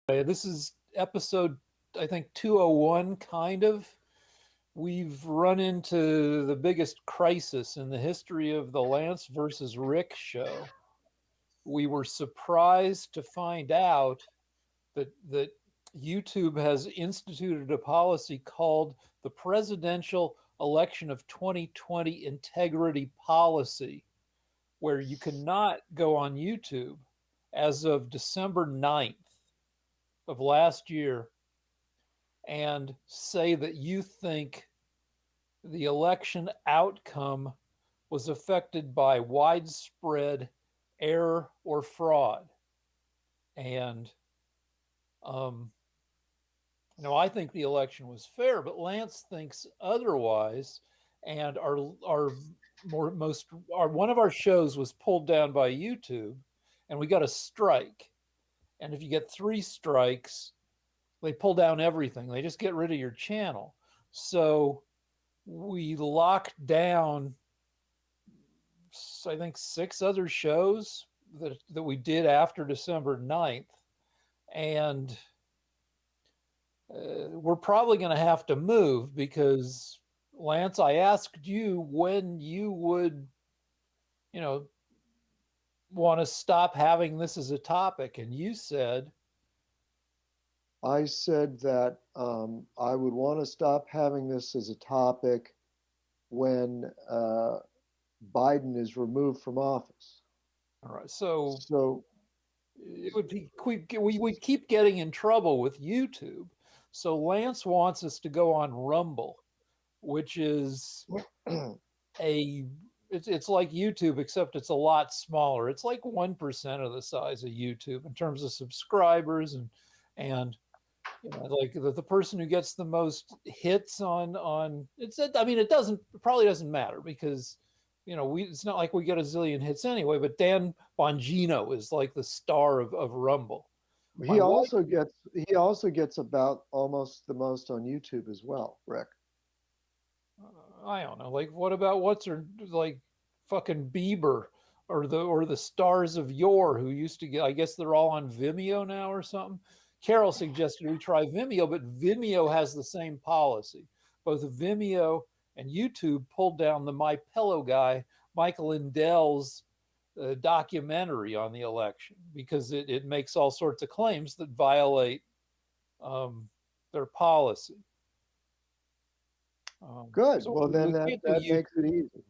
This is episode, I think, 201, kind of. We've run into the biggest crisis in the history of the Lance versus Rick show. We were surprised to find out that YouTube has instituted a policy called the Presidential Election of 2020 Integrity Policy, where you cannot go on YouTube as of December 9th of last year and say that you think the election outcome was affected by widespread error or fraud. And, um, I think the election was fair, but Lance thinks otherwise. And one of our shows was pulled down by YouTube, and we got a strike. And if you get 3 strikes, they pull down everything. They just get rid of your channel. So we locked down, I think, 6 other shows that we did after December 9th. And we're probably going to have to move because, Lance, I asked you when you would, want to stop having this as a topic. And you said, I said that I would want to stop having this as a topic when Biden is removed from office. all right, so So, it would be we keep getting in trouble with YouTube. So Lance wants us to go on Rumble, which is a it's like YouTube, except it's a lot smaller. It's like 1% of the size of YouTube in terms of subscribers, and like the person who gets the most hits on it's, I mean, it probably doesn't matter because it's not like we get a zillion hits anyway. But Dan Bongino is like the star of Rumble. My he wife, also gets he also gets about almost the most on YouTube as well, Rick. I don't know. Like, what about what's her, like, fucking Bieber or the stars of yore who used to get? I guess they're all on Vimeo now or something. Carol suggested we try Vimeo, but Vimeo has the same policy. Both Vimeo and YouTube pulled down the My Pillow guy, Michael Lindell's documentary on the election because it makes all sorts of claims that violate their policy. Good. So Well, then we that can't do that YouTube. makes it easy.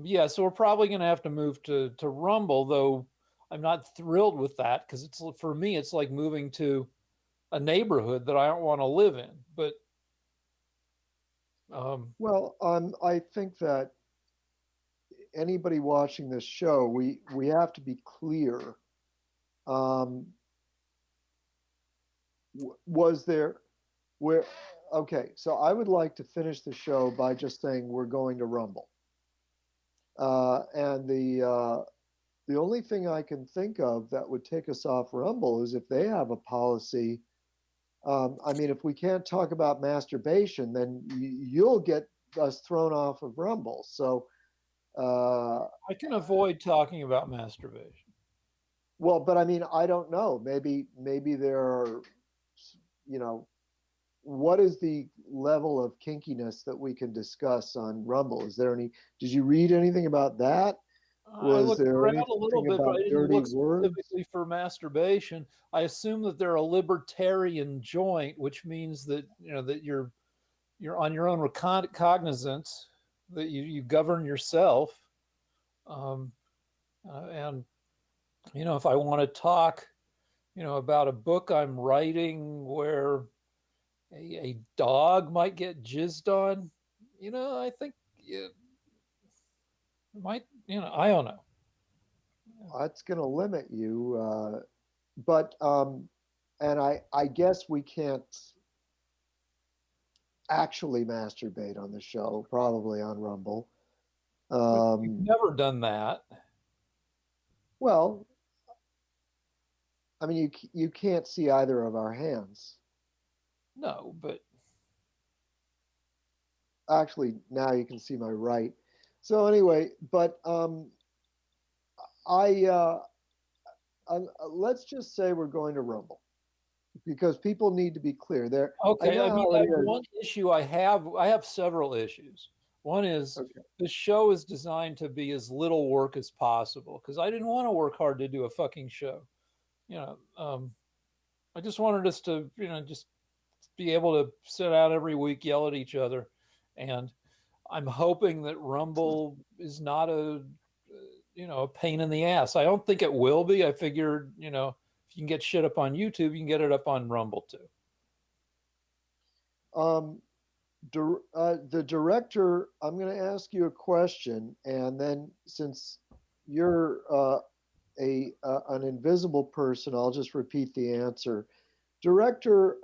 Yeah, so we're probably going to have to move to Rumble, though I'm not thrilled with that because it's, for me, it's like moving to a neighborhood that I don't want to live in. But um, Well, I think that anybody watching this show, we have to be clear. Um, was there where? Okay, so I would like to finish the show by just saying we're going to Rumble. And the only thing I can think of that would take us off Rumble is if they have a policy. I mean, if we can't talk about masturbation, then you'll get us thrown off of Rumble. So, I can avoid talking about masturbation. well, but I mean, I don't know. Maybe there are, you know, what is the level of kinkiness that we can discuss on Rumble? Is there any? Did you read anything about that? I Was looked there around a little anything bit, but I about didn't dirty look words? specifically for masturbation. I assume that they're a libertarian joint, which means that that you're on your own cognizance, that you govern yourself. Um, and if I want to talk, about a book I'm writing where a dog might get jizzed on, I think it might, I don't know. That's going to limit you. But and I guess we can't actually masturbate on the show, probably on Rumble. We've Um, never done that. well, I mean, you can't see either of our hands. No, but Actually, now you can see my right. So anyway, but I let's just say we're going to Rumble. because people need to be clear. There, I Okay, know I mean, how it is. one issue I have several issues. One is Okay. the show is designed to be as little work as possible because I didn't want to work hard to do a fucking show. You know, I just wanted us to, just be able to sit out every week, yell at each other, and I'm hoping that Rumble is not a pain in the ass. I don't think it will be. I figured, if you can get shit up on YouTube, you can get it up on Rumble too. Um, the director, I'm going to ask you a question, and then since you're an invisible person, I'll just repeat the answer. Director,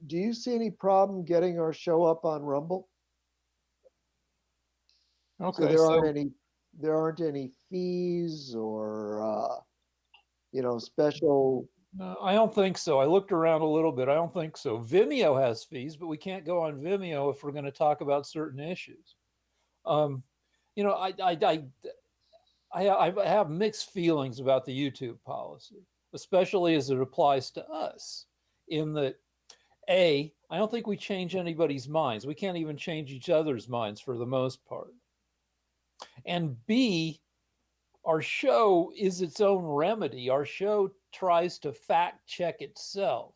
do you see any problem getting our show up on Rumble? So Okay, so there aren't any fees or special. no, I don't think so. I looked around a little bit. I don't think so. Vimeo has fees, but we can't go on Vimeo if we're going to talk about certain issues. Um, you know, I have mixed feelings about the YouTube policy, especially as it applies to us. In that, I don't think we change anybody's minds. We can't even change each other's minds for the most part. And B, our show is its own remedy. Our show tries to fact check itself.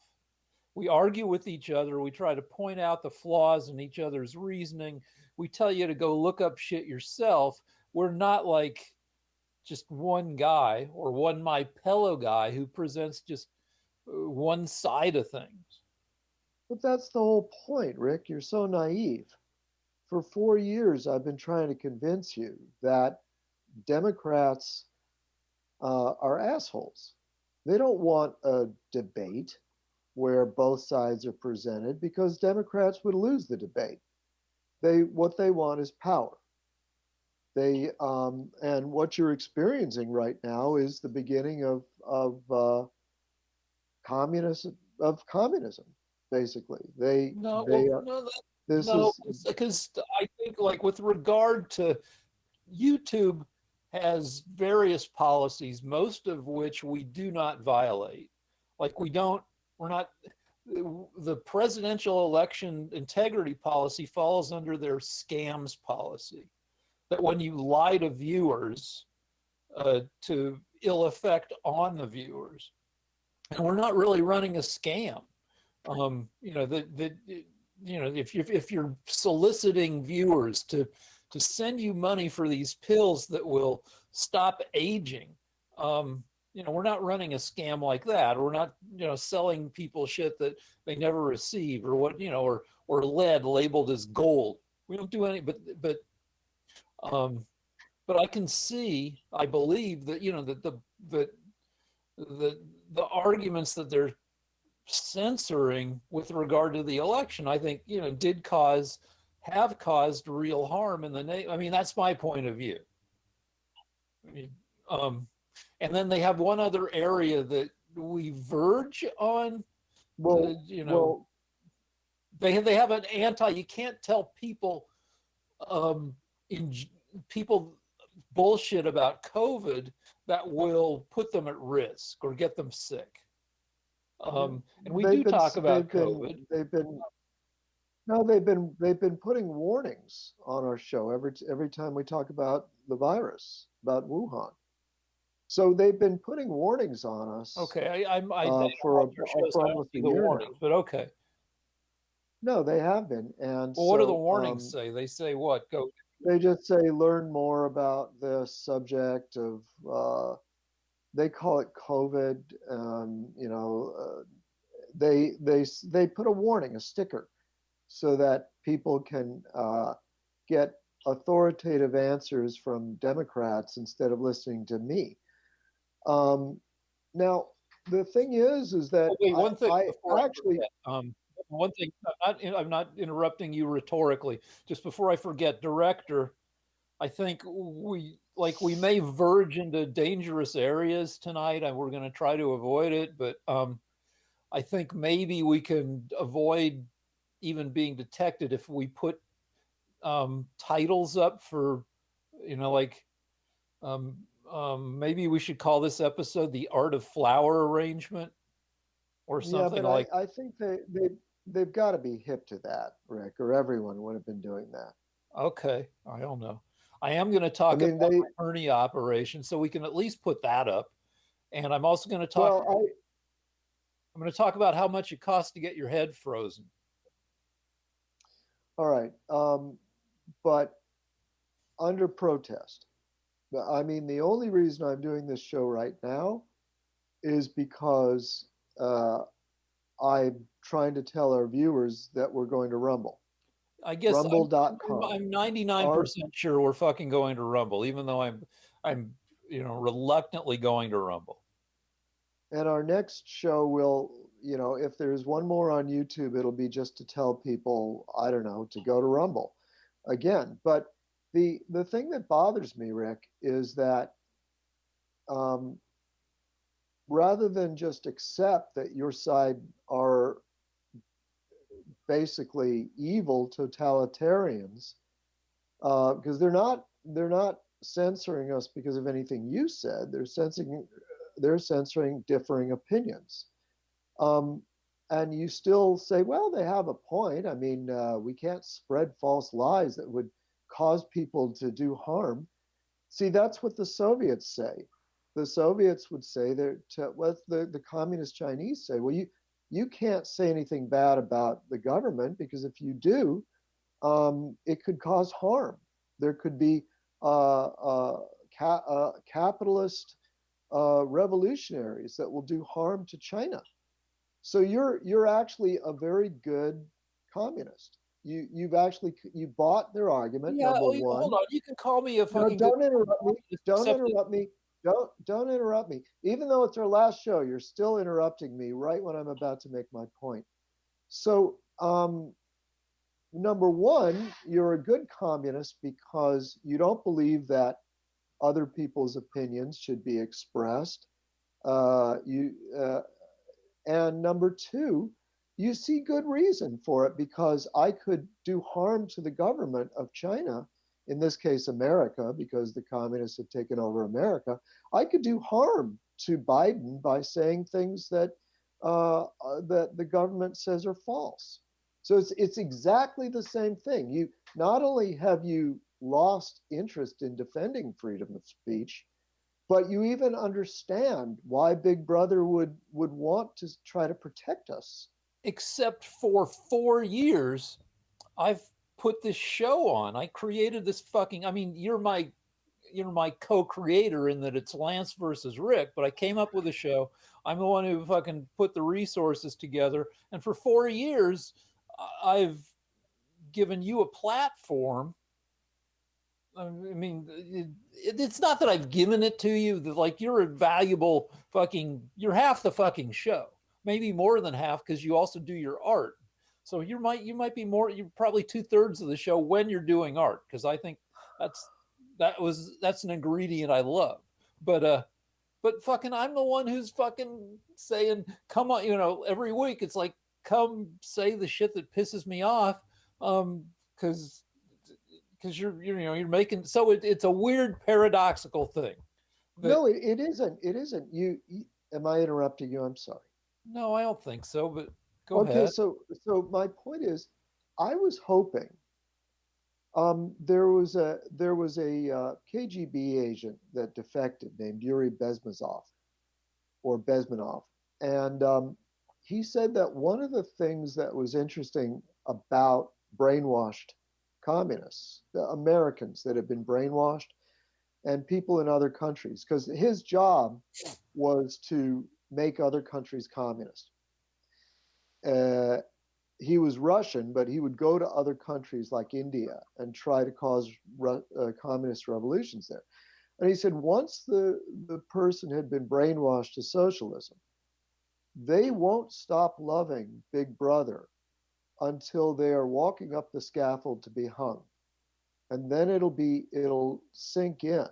We argue with each other. We try to point out the flaws in each other's reasoning. We tell you to go look up shit yourself. We're not like just one guy or one my pillow guy who presents just one side of things. But that's the whole point, Rick. You're so naive. For 4 years, I've been trying to convince you that Democrats are assholes. They don't want a debate where both sides are presented because Democrats would lose the debate. What they want is power. And what you're experiencing right now is the beginning of communism. Basically, No, they well, are. no, This no, is because I think, like, with regard to YouTube, has various policies, most of which we do not violate. Like, we're not, the presidential election integrity policy falls under their scams policy. That when you lie to viewers, to ill effect on the viewers, and we're not really running a scam. If you're soliciting viewers to send you money for these pills that will stop aging, we're not running a scam like that. We're not, selling people shit that they never receive, or or lead labeled as gold. We don't do any, um, but I believe that, the the arguments that they're censoring with regard to the election, I think, have caused real harm in the name. I mean, that's my point of view. I mean, and then they have one other area that we verge on. well, You know, well, they have an anti. You can't tell people, in people bullshit about COVID that will put them at risk or get them sick. And we they've do been talk about they've been COVID. they've been no they've been putting warnings on our show every time we talk about the virus, about Wuhan. So they've been putting warnings on us Okay, I don't for watch your shows, for so I don't almost a see the year warnings, now. but okay. No, they have been, and Well, what do the so warnings say? They say what? Go. they just say learn more about the subject of. They call it COVID. They put a warning, a sticker, so that people can get authoritative answers from Democrats instead of listening to me. Now, the thing is that Oh, wait, one thing I before I actually, forget. One thing. I'm not interrupting you rhetorically. Just before I forget, director. I think we may verge into dangerous areas tonight, and we're going to try to avoid it. But I think maybe we can avoid even being detected if we put titles up for, like, maybe we should call this episode "The Art of Flower Arrangement." or Yeah, something but like. I think they've got to be hip to that, Rick, or everyone would have been doing that. Okay, I don't know. I am going to I talk mean, about they, my hernia operation, so we can at least put that up. And I'm also going to talk. well, I, I'm going to talk about how much it costs to get your head frozen. all right. But under protest. I mean, the only reason I'm doing this show right now is because I'm trying to tell our viewers that we're going to Rumble. I guess Rumble.com. I'm Our 99% sure we're fucking going to Rumble, even though I'm reluctantly going to Rumble. and our next show will, if there's one more on YouTube, it'll be just to tell people, I don't know, to go to Rumble again. But the thing that bothers me, Rick, is that um, rather than just accept that your side are basically evil totalitarians, because they're not censoring us because of anything you said. They're censoring differing opinions. Um, and you still say, well, they have a point. I mean, we can't spread false lies that would cause people to do harm. See, that's what the Soviets say. The Soviets would say that, what the communist Chinese say, well, you can't say anything bad about the government because if you do, it could cause harm. There could be capitalist revolutionaries that will do harm to China. So you're actually a very good communist. You bought their argument. Yeah, Number hold one. on. You can call me a No, fucking good don't interrupt me. Don't except that interrupt me. Don't interrupt me. Even though it's our last show, you're still interrupting me right when I'm about to make my point. So, number one, you're a good communist because you don't believe that other people's opinions should be expressed. You And number two, you see good reason for it because I could do harm to the government of China, in this case, America, because the communists have taken over America. I could do harm to Biden by saying things that the government says are false. So it's exactly the same thing. You not only have you lost interest in defending freedom of speech, but you even understand why Big Brother would want to try to protect us. except for 4 years, I've put this show on. I created this fucking. I mean, you're my co-creator in that it's Lance versus Rick, but I came up with a show. I'm the one who fucking put the resources together, and for 4 years, I've given you a platform. I mean, it's not that I've given it to you. Like you're a valuable fucking. You're half the fucking show, maybe more than half, because you also do your art. So you might be more. You're probably 2/3 of the show when you're doing art, because I think that's that's an ingredient I love. But fucking, I'm the one who's fucking saying, come on, every week it's like, come say the shit that pisses me off, because you're making so it's a weird paradoxical thing. But No, it isn't. It isn't. Am I interrupting you? I'm sorry. no, I don't think so. But go Okay, ahead. so my point is, I was hoping there was a KGB agent that defected named Yuri Bezmazov or Bezmenov, and he said that one of the things that was interesting about brainwashed communists, the Americans that have been brainwashed, and people in other countries, because his job was to make other countries communist. Uh, he was Russian, but he would go to other countries like India and try to cause communist revolutions there. And he said once the person had been brainwashed to socialism, they won't stop loving Big Brother until they are walking up the scaffold to be hung. And then it'll sink in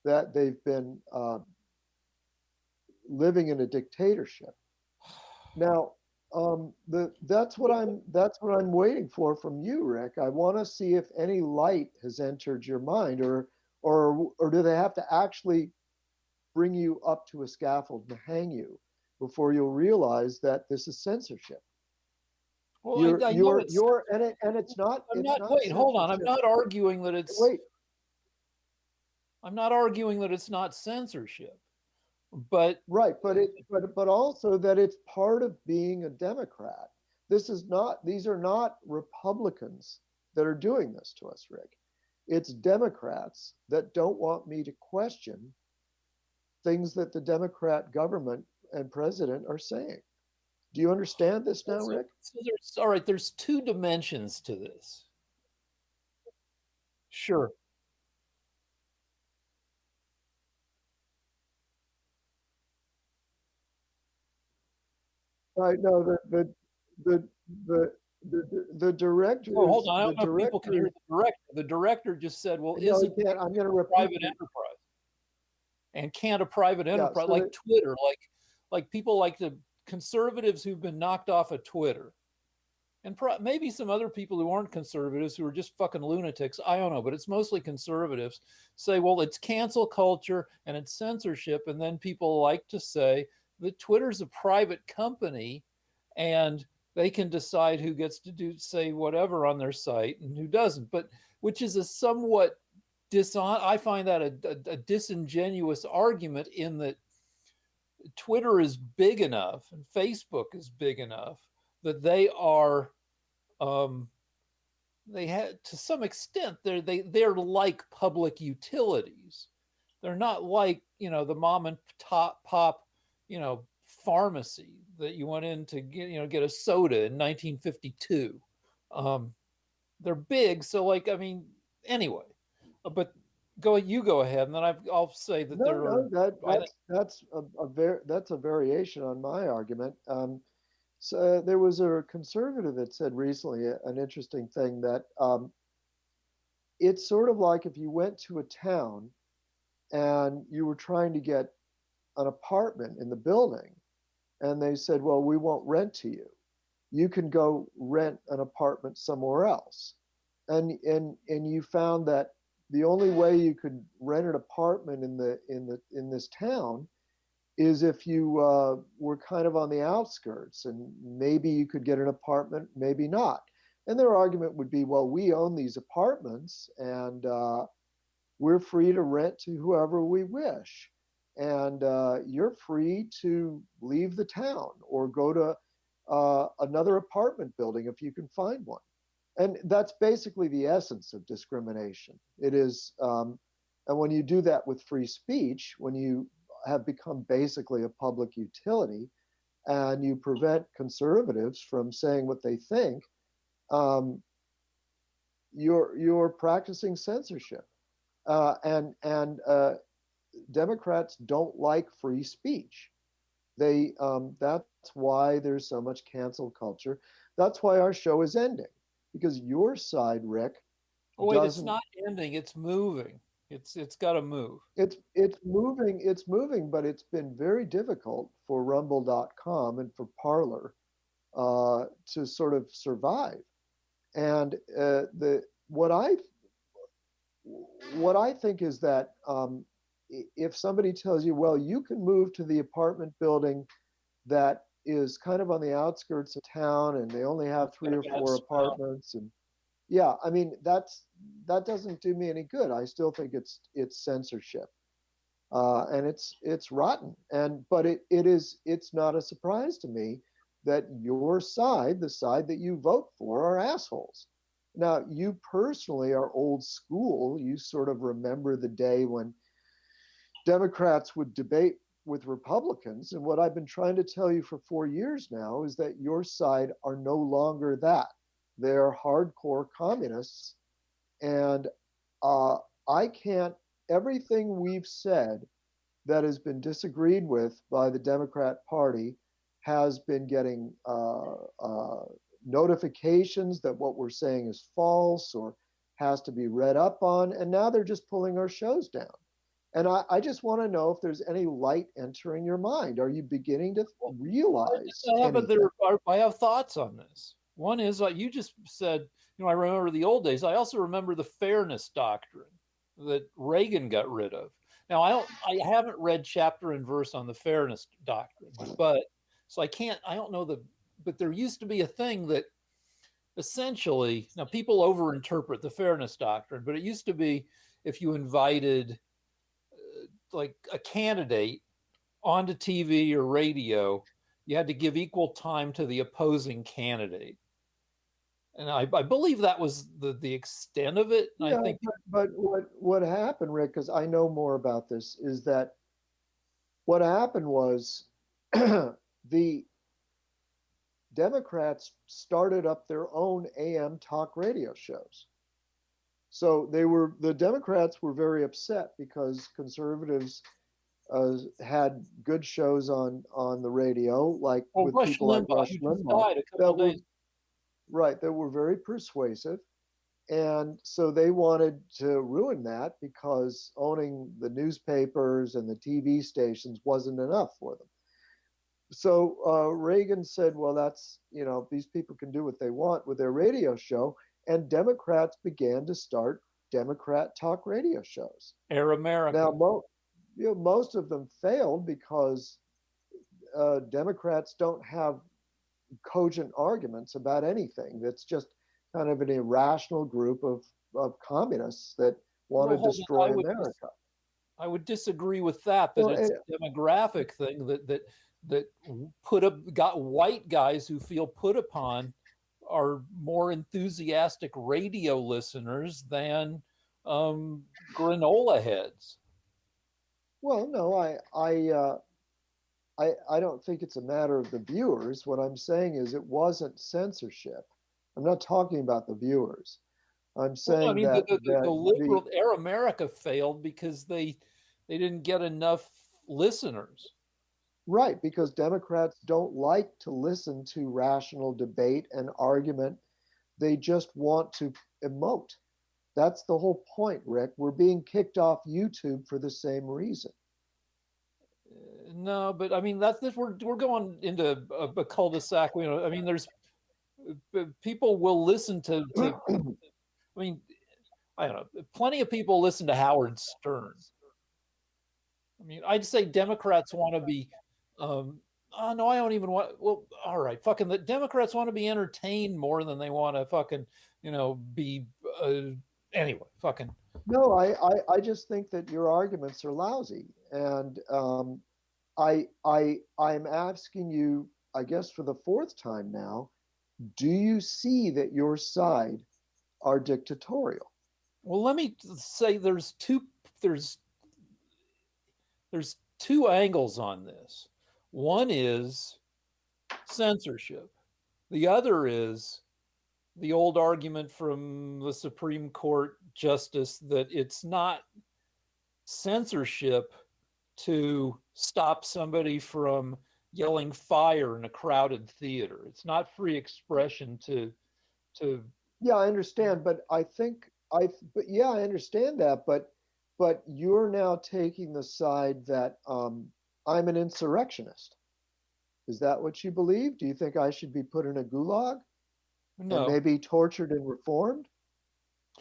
that they've been living in a dictatorship. Now, that's what I'm waiting for from you, Rick. I want to see if any light has entered your mind, or do they have to actually bring you up to a scaffold and hang you before you'll realize that this is censorship. Well, I know it's And it's not, I'm it's not not wait, hold on. I'm censorship. not arguing that it's Wait, I'm not arguing that it's not censorship. But right, but also that it's part of being a Democrat. These are not Republicans that are doing this to us, Rick. It's Democrats that don't want me to question things that the Democrat government and president are saying. Do you understand this now, so, Rick? so there's all right, there's two dimensions to this. Sure. Right. No, the the the Oh, hold directors, on. I the don't know if people can hear directors. the director. The director just said, well, No, he isn't can't. I'm going to a repeat private it. enterprise? And can't a private Yeah. enterprise like Twitter, like people like the conservatives who've been knocked off of Twitter, and maybe some other people who aren't conservatives who are just fucking lunatics. I don't know, but it's mostly conservatives say, well, it's cancel culture and it's censorship. And then people like to say that Twitter's a private company and they can decide who gets to say whatever on their site and who doesn't. But which is a somewhat I find that a disingenuous argument in that Twitter is big enough and Facebook is big enough that um, they had to some extent they're like public utilities. They're not like the mom and pop pharmacy that you went in to get a soda in 1952. Um, they're big, so like I mean anyway, but go ahead, and then I'll say that No, there are no, I think that's a variation on my argument. So there was a conservative that said recently an interesting thing that it's sort of like if you went to a town and you were trying to get an apartment in the building, and they said, "Well, we won't rent to you. You can go rent an apartment somewhere else." And you found that the only way you could rent an apartment in this town is if you were kind of on the outskirts, and maybe you could get an apartment, maybe not. And their argument would be, well, we own these apartments, and we're free to rent to whoever we wish. And you're free to leave the town or go to another apartment building if you can find one. And that's basically the essence of discrimination. It is, and when you do that with free speech, when you have become basically a public utility and you prevent conservatives from saying what they think, um, you're practicing censorship. And Democrats don't like free speech. That's why there's so much cancel culture. That's why our show is ending, because your side, Rick, oh wait, it's doesn't. not ending, it's moving. It's got to move. It's moving, but it's been very difficult for Rumble.com and for Parler to sort of survive. And the what I think is that if somebody tells you, well, you can move to the apartment building that is kind of on the outskirts of town, and they only have three or four apartments, and yeah, I mean that doesn't do me any good. I still think it's censorship, and it's rotten. But it's not a surprise to me that your side, the side that you vote for, are assholes. Now, you personally are old school. You sort of remember the day when Democrats would debate with Republicans. And what I've been trying to tell you for 4 years now is that your side are no longer that. They're hardcore communists. And I can't, everything we've said that has been disagreed with by the Democrat Party has been getting notifications that what we're saying is false or has to be read up on. And now they're just pulling our shows down. And I just want to know if there's any light entering your mind. Are you beginning to realize anything? I have thoughts on this. One is like you just said, I remember the old days. I also remember the fairness doctrine that Reagan got rid of. Now, I haven't read chapter and verse on the fairness doctrine, but so I don't know but there used to be a thing that essentially, now people overinterpret the fairness doctrine, but it used to be if you invited like a candidate onto TV or radio, you had to give equal time to the opposing candidate. And I believe that was the extent of it. And I Yeah, think, but what happened, Rick, because I know more about this, is that what happened was the Democrats started up their own AM talk radio shows. So the Democrats were very upset because conservatives had good shows on the radio, like well, with Rush people like Limbaugh, Rush who just Limbaugh, died a couple that of were days. right, that were very persuasive. And so they wanted to ruin that because owning the newspapers and the TV stations wasn't enough for them. So Reagan said, well, that's, these people can do what they want with their radio show. And Democrats began to start Democrat talk radio shows. Air Now, America. most of them failed because Democrats don't have cogent arguments about anything. That's just kind of an irrational group of communists that want Well, to hold on. destroy America. I would disagree with that. That Well, it's a demographic thing that got white guys who feel put upon are more enthusiastic radio listeners than granola heads. well, no, I don't think it's a matter of the viewers. What I'm saying is it wasn't censorship. I'm not talking about the viewers. I'm Well, I saying mean, that the that the liberal Air America failed because they didn't get enough listeners. right, because Democrats don't like to listen to rational debate and argument. They just want to emote. That's the whole point, Rick. We're being kicked off YouTube for the same reason. No, but I mean that's this we're going into a cul-de-sac. I mean, there's people will listen to. I mean, I don't know. Plenty of people listen to Howard Stern. I mean, I'd say Democrats want to be. Oh no, I don't even want. Well, all right, fucking the Democrats want to be entertained more than they want to fucking be. Anyway, fucking. No, I just think that your arguments are lousy, and I'm asking you, I guess for the fourth time now, do you see that your side are dictatorial? Well, let me say there's there's two angles on this. One is censorship. The other is the old argument from the Supreme Court justice that it's not censorship to stop somebody from yelling fire in a crowded theater. It's not free expression to Yeah, I understand, but but yeah, I understand that, but you're now taking the side that I'm an insurrectionist. Is that what you believe? Do you think I should be put in a gulag and no. maybe tortured and reformed?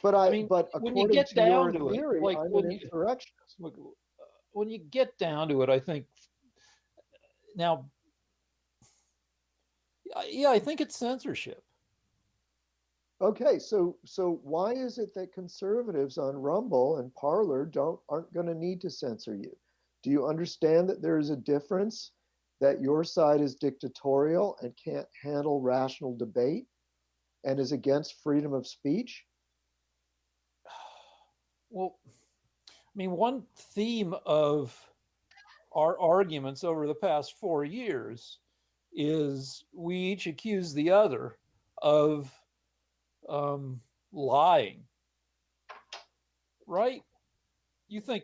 I mean, But when you according get to your down to it, theory, like I'm an insurrectionist. when you get down to it, I think now, yeah, I think it's censorship. Okay, so why is it that conservatives on Rumble and Parler aren't going to need to censor you? Do you understand that there is a difference that your side is dictatorial and can't handle rational debate and is against freedom of speech? Well, I mean, one theme of our arguments over the past 4 years is we each accuse the other of lying, right? You think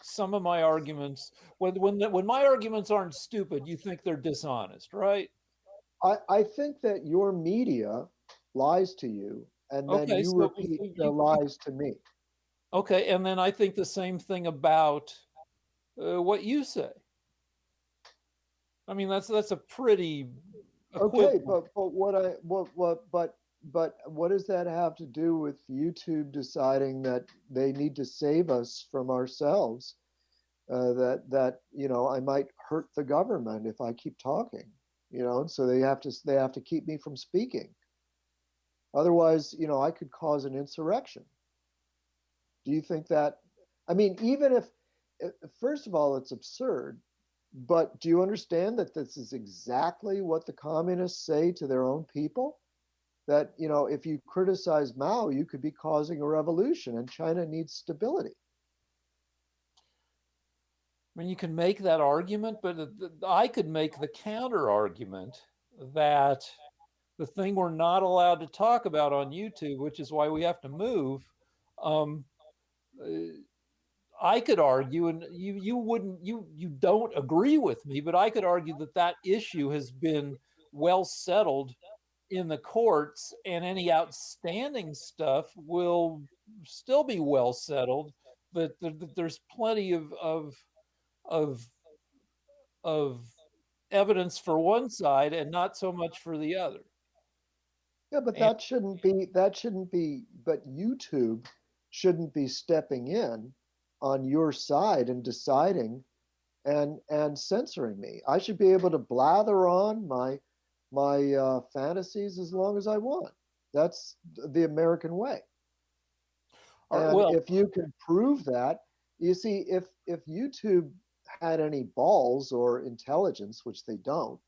some of my arguments, when my arguments aren't stupid, you think they're dishonest, right? I think that your media lies to you and then Okay, you so repeat the lies to me. okay, and then I think the same thing about what you say. I mean, that's a pretty Okay, equivalent. but what I what but but what does that have to do with YouTube deciding that they need to save us from ourselves? That I might hurt the government if I keep talking. And so they have to keep me from speaking. Otherwise, I could cause an insurrection. Do you think that? I mean, even if first of all, it's absurd. But do you understand that this is exactly what the communists say to their own people? That, if you criticize Mao, you could be causing a revolution, and China needs stability. I mean, you can make that argument, but I could make the counter argument that the thing we're not allowed to talk about on YouTube, which is why we have to move, um, uh, I could argue, and you wouldn't, you don't agree with me, but I could argue that that issue has been well settled in the courts, and any outstanding stuff will still be well settled. That there's plenty of of evidence for one side and not so much for the other. Yeah, but And but YouTube shouldn't be stepping in on your side and deciding and censoring me. I should be able to blather on my fantasies as long as I want. That's the American way. And well, if you can prove that, you see, if YouTube had any balls or intelligence, which they don't,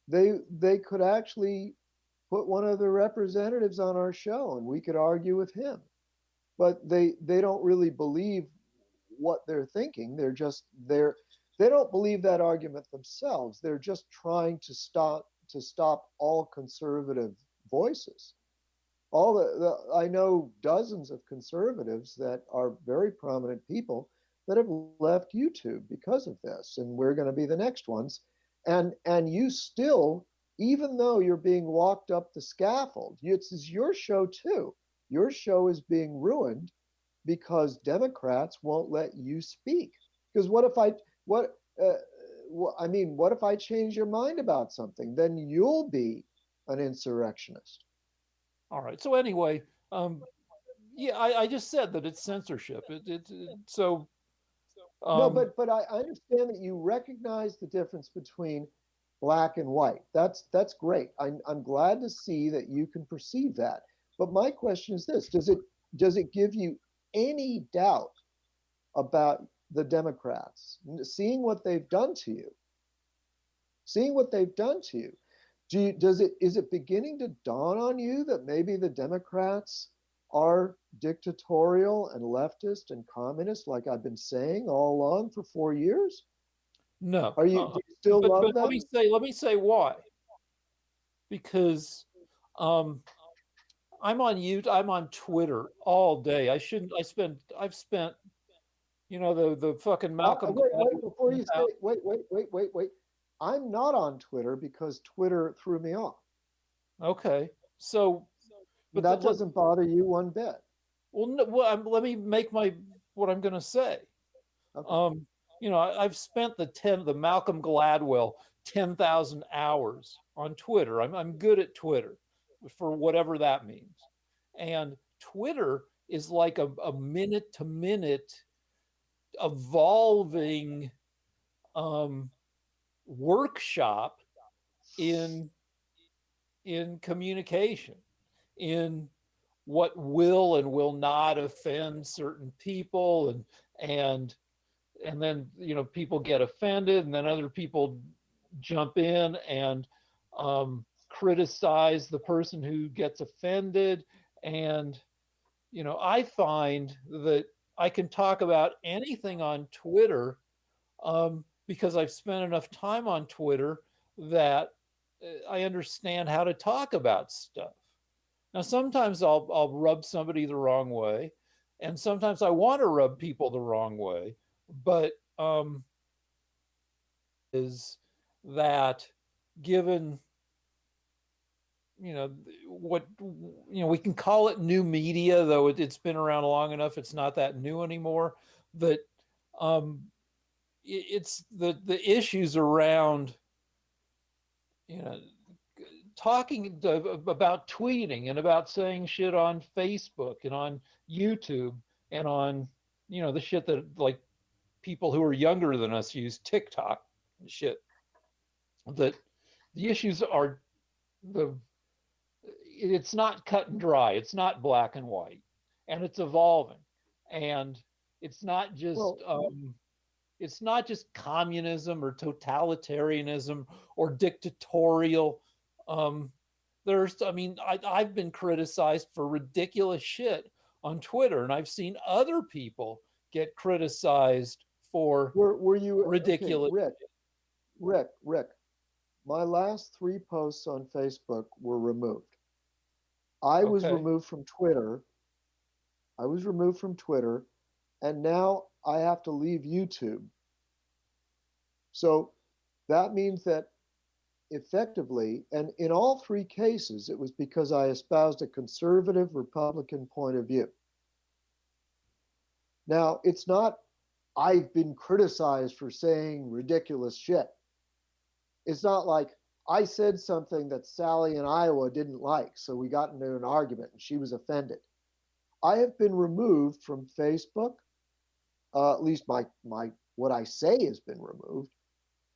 they could actually put one of the representatives on our show and we could argue with him. But they don't really believe what they're thinking. They don't believe that argument themselves. They're just trying to stop all conservative voices. I know dozens of conservatives that are very prominent people that have left YouTube because of this, and we're going to be the next ones. And you still, even though you're being walked up the scaffold, it's your show too. Your show is being ruined because Democrats won't let you speak. Because what if I change your mind about something? Then you'll be an insurrectionist. all right. So anyway, yeah, I just said that it's censorship. So No, um, but I understand that you recognize the difference between black and white. That's great. I'm glad to see that you can perceive that. But my question is this: does it give you any doubt about the Democrats, seeing what they've done to you, seeing what they've done to you? Is it beginning to dawn on you that maybe the Democrats are dictatorial and leftist and communist, like I've been saying all along for 4 years? no. Do you still love But them? let me say why. Because um, I'm on YouTube, I'm on Twitter all day. I shouldn't. I've spent the fucking Malcolm Wait, before Gladwell. you say, wait. I'm not on Twitter because Twitter threw me off. Okay, so but That doesn't bother you one bit. well, no, let me make my what I'm going to say. Okay. Um, I've spent the Malcolm Gladwell 10,000 hours on Twitter. I'm good at Twitter for whatever that means. And Twitter is like a minute to minute evolving um, workshop in communication, in what will and will not offend certain people, and and then people get offended, and then other people jump in and criticize the person who gets offended. And I find that I can talk about anything on Twitter because I've spent enough time on Twitter that I understand how to talk about stuff. Now, sometimes I'll rub somebody the wrong way, and sometimes I want to rub people the wrong way. But is that given what we can call it new media, though it's been around long enough, it's not that new anymore. That um, it's the issues around you know talking about tweeting and about saying shit on Facebook and on YouTube and on, the shit that like people who are younger than us use, TikTok and shit. That the issues are the it's not cut and dry. It's not black and white, and it's evolving, and it's not just Well, it's not just communism or totalitarianism or dictatorial. Um, I've been criticized for ridiculous shit on Twitter, and I've seen other people get criticized for were you okay, ridiculous. Rick? My last 3 posts on Facebook were removed. I was Okay. removed from Twitter. I was removed from Twitter, and now I have to leave YouTube. So that means that effectively, and in all 3 cases, it was because I espoused a conservative Republican point of view. Now, it's not, I've been criticized for saying ridiculous shit. It's not like I said something that Sally in Iowa didn't like, so we got into an argument and she was offended. I have been removed from Facebook. At least my what I say has been removed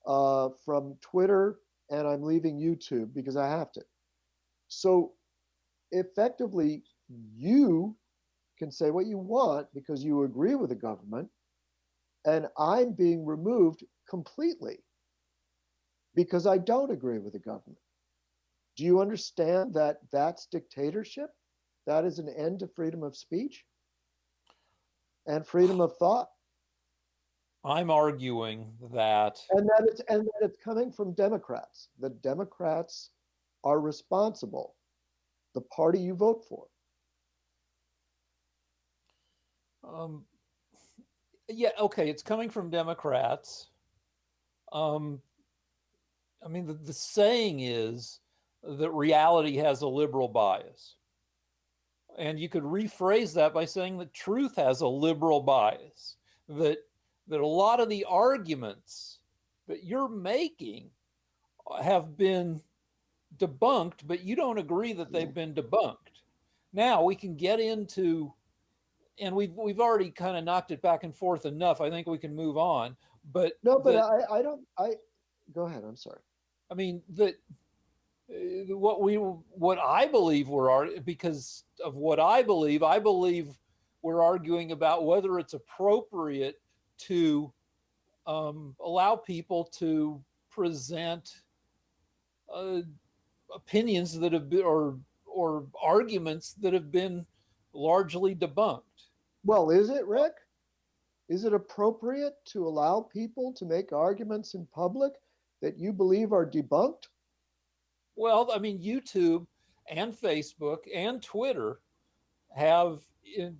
from Twitter, and I'm leaving YouTube because I have to. So effectively, you can say what you want because you agree with the government, and I'm being removed completely because I don't agree with the government. Do you understand that that's dictatorship? That is an end to freedom of speech and freedom of thought. I'm arguing that And that it's coming from Democrats. The Democrats are responsible. The party you vote for. um, yeah, okay, it's coming from Democrats. Um, the saying is that reality has a liberal bias. And you could rephrase that by saying that truth has a liberal bias. That a lot of the arguments that you're making have been debunked, but you don't agree that they've been debunked. Now we can get into, and we've already kind of knocked it back and forth enough. I think we can move on. But No, but I don't. I go ahead. I'm sorry. that what I believe because of what I believe we're arguing about whether it's appropriate to allow people to present uh, opinions that have been or arguments that have been largely debunked. Well, is it, Rick? Is it appropriate to allow people to make arguments in public that you believe are debunked? Well, YouTube and Facebook and Twitter have, in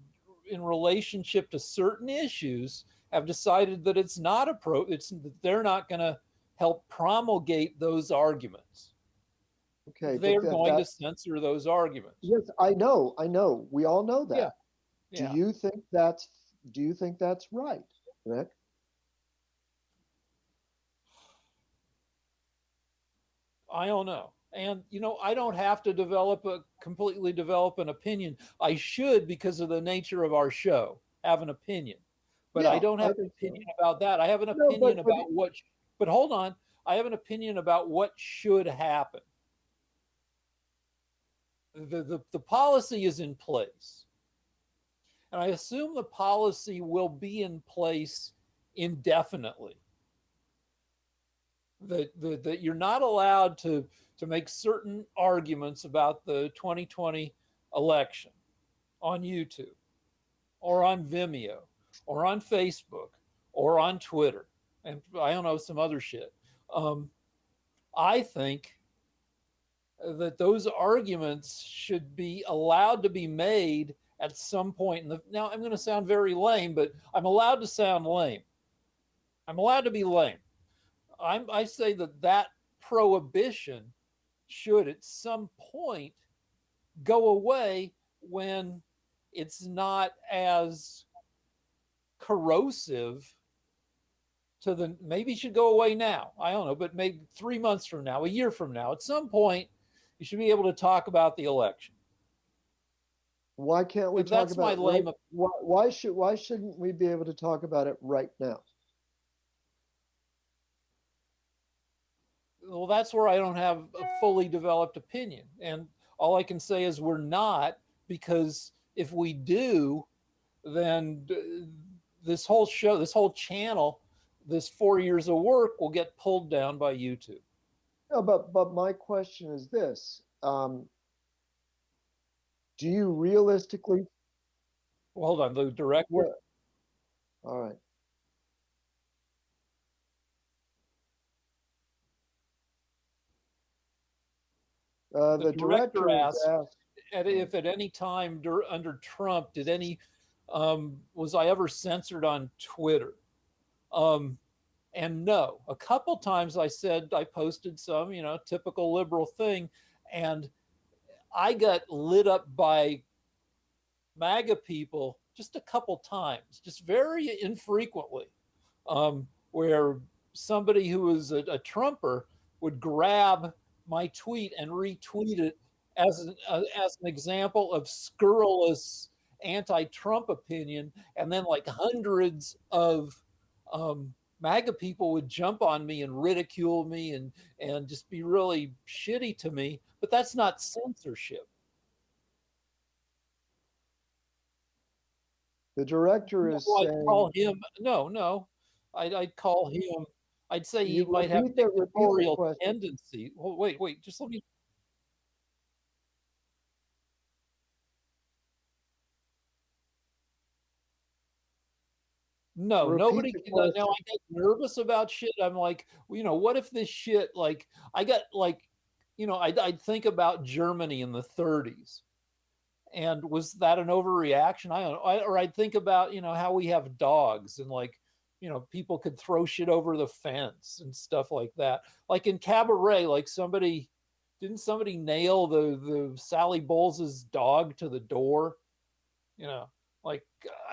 relationship to certain issues, have decided that it's not it's that they're not going to help promulgate those arguments. Okay, but They're going to that censor those arguments. yes, I know. We all know Yeah, that. Do yeah. you think that's do you think that's right, Rick? I don't know. And I don't have to completely develop an opinion. I should, because of the nature of our show, have an opinion. But I Yeah, don't I have an think so. opinion about that. I have an No, opinion about but hold on. I have an opinion about what should happen. The policy is in place. And I assume the policy will be in place indefinitely. That you're not allowed to make certain arguments about the 2020 election on YouTube or on Vimeo or on Facebook or on Twitter and I don't know, some other shit. I think that those arguments should be allowed to be made at some point in the. Now I'm going to sound very lame, but I'm allowed to sound lame. I'm allowed to be lame. I say that prohibition should at some point go away when it's not as corrosive to the. Maybe it should go away now. I don't know, but maybe 3 months from now, a year from now, at some point, You should be able to talk about the election. Why can't we talk That's about my it right? lame. Why shouldn't we be able to talk about it right now? Well, that's where I don't have a fully developed opinion, and all I can say is we're not, because if we do, then this whole show, this whole channel, this 4 years of work will get pulled down by YouTube. No, but my question is this: do you realistically? Well, hold on, the director. What? All right. The The director director has asked asked. if at any time under Trump did any was I ever censored on Twitter? Um, and no, a couple times I said I posted some, typical liberal thing, and I got lit up by MAGA people just a couple times, just very infrequently, where somebody who was a Trumper would grab my tweet and retweet it as an example of scurrilous anti-Trump opinion, and then like hundreds of MAGA people would jump on me and ridicule me and just be really shitty to me. But that's not censorship. The director No, is I'd call saying. him. No, no, I'd call him. I'd say he You might have repeat the dictatorial question. tendency. Well, wait, just let me. No, Repeat nobody. the Now question. I get nervous about shit. I'm like, well, what if this shit? Like, I got like, I'd think about Germany in the 30s, and was that an overreaction? I don't know. Or I'd think about how we have dogs, and like people could throw shit over the fence and stuff like that. Like in Cabaret, like somebody nail the Sally Bowles's dog to the door, you know like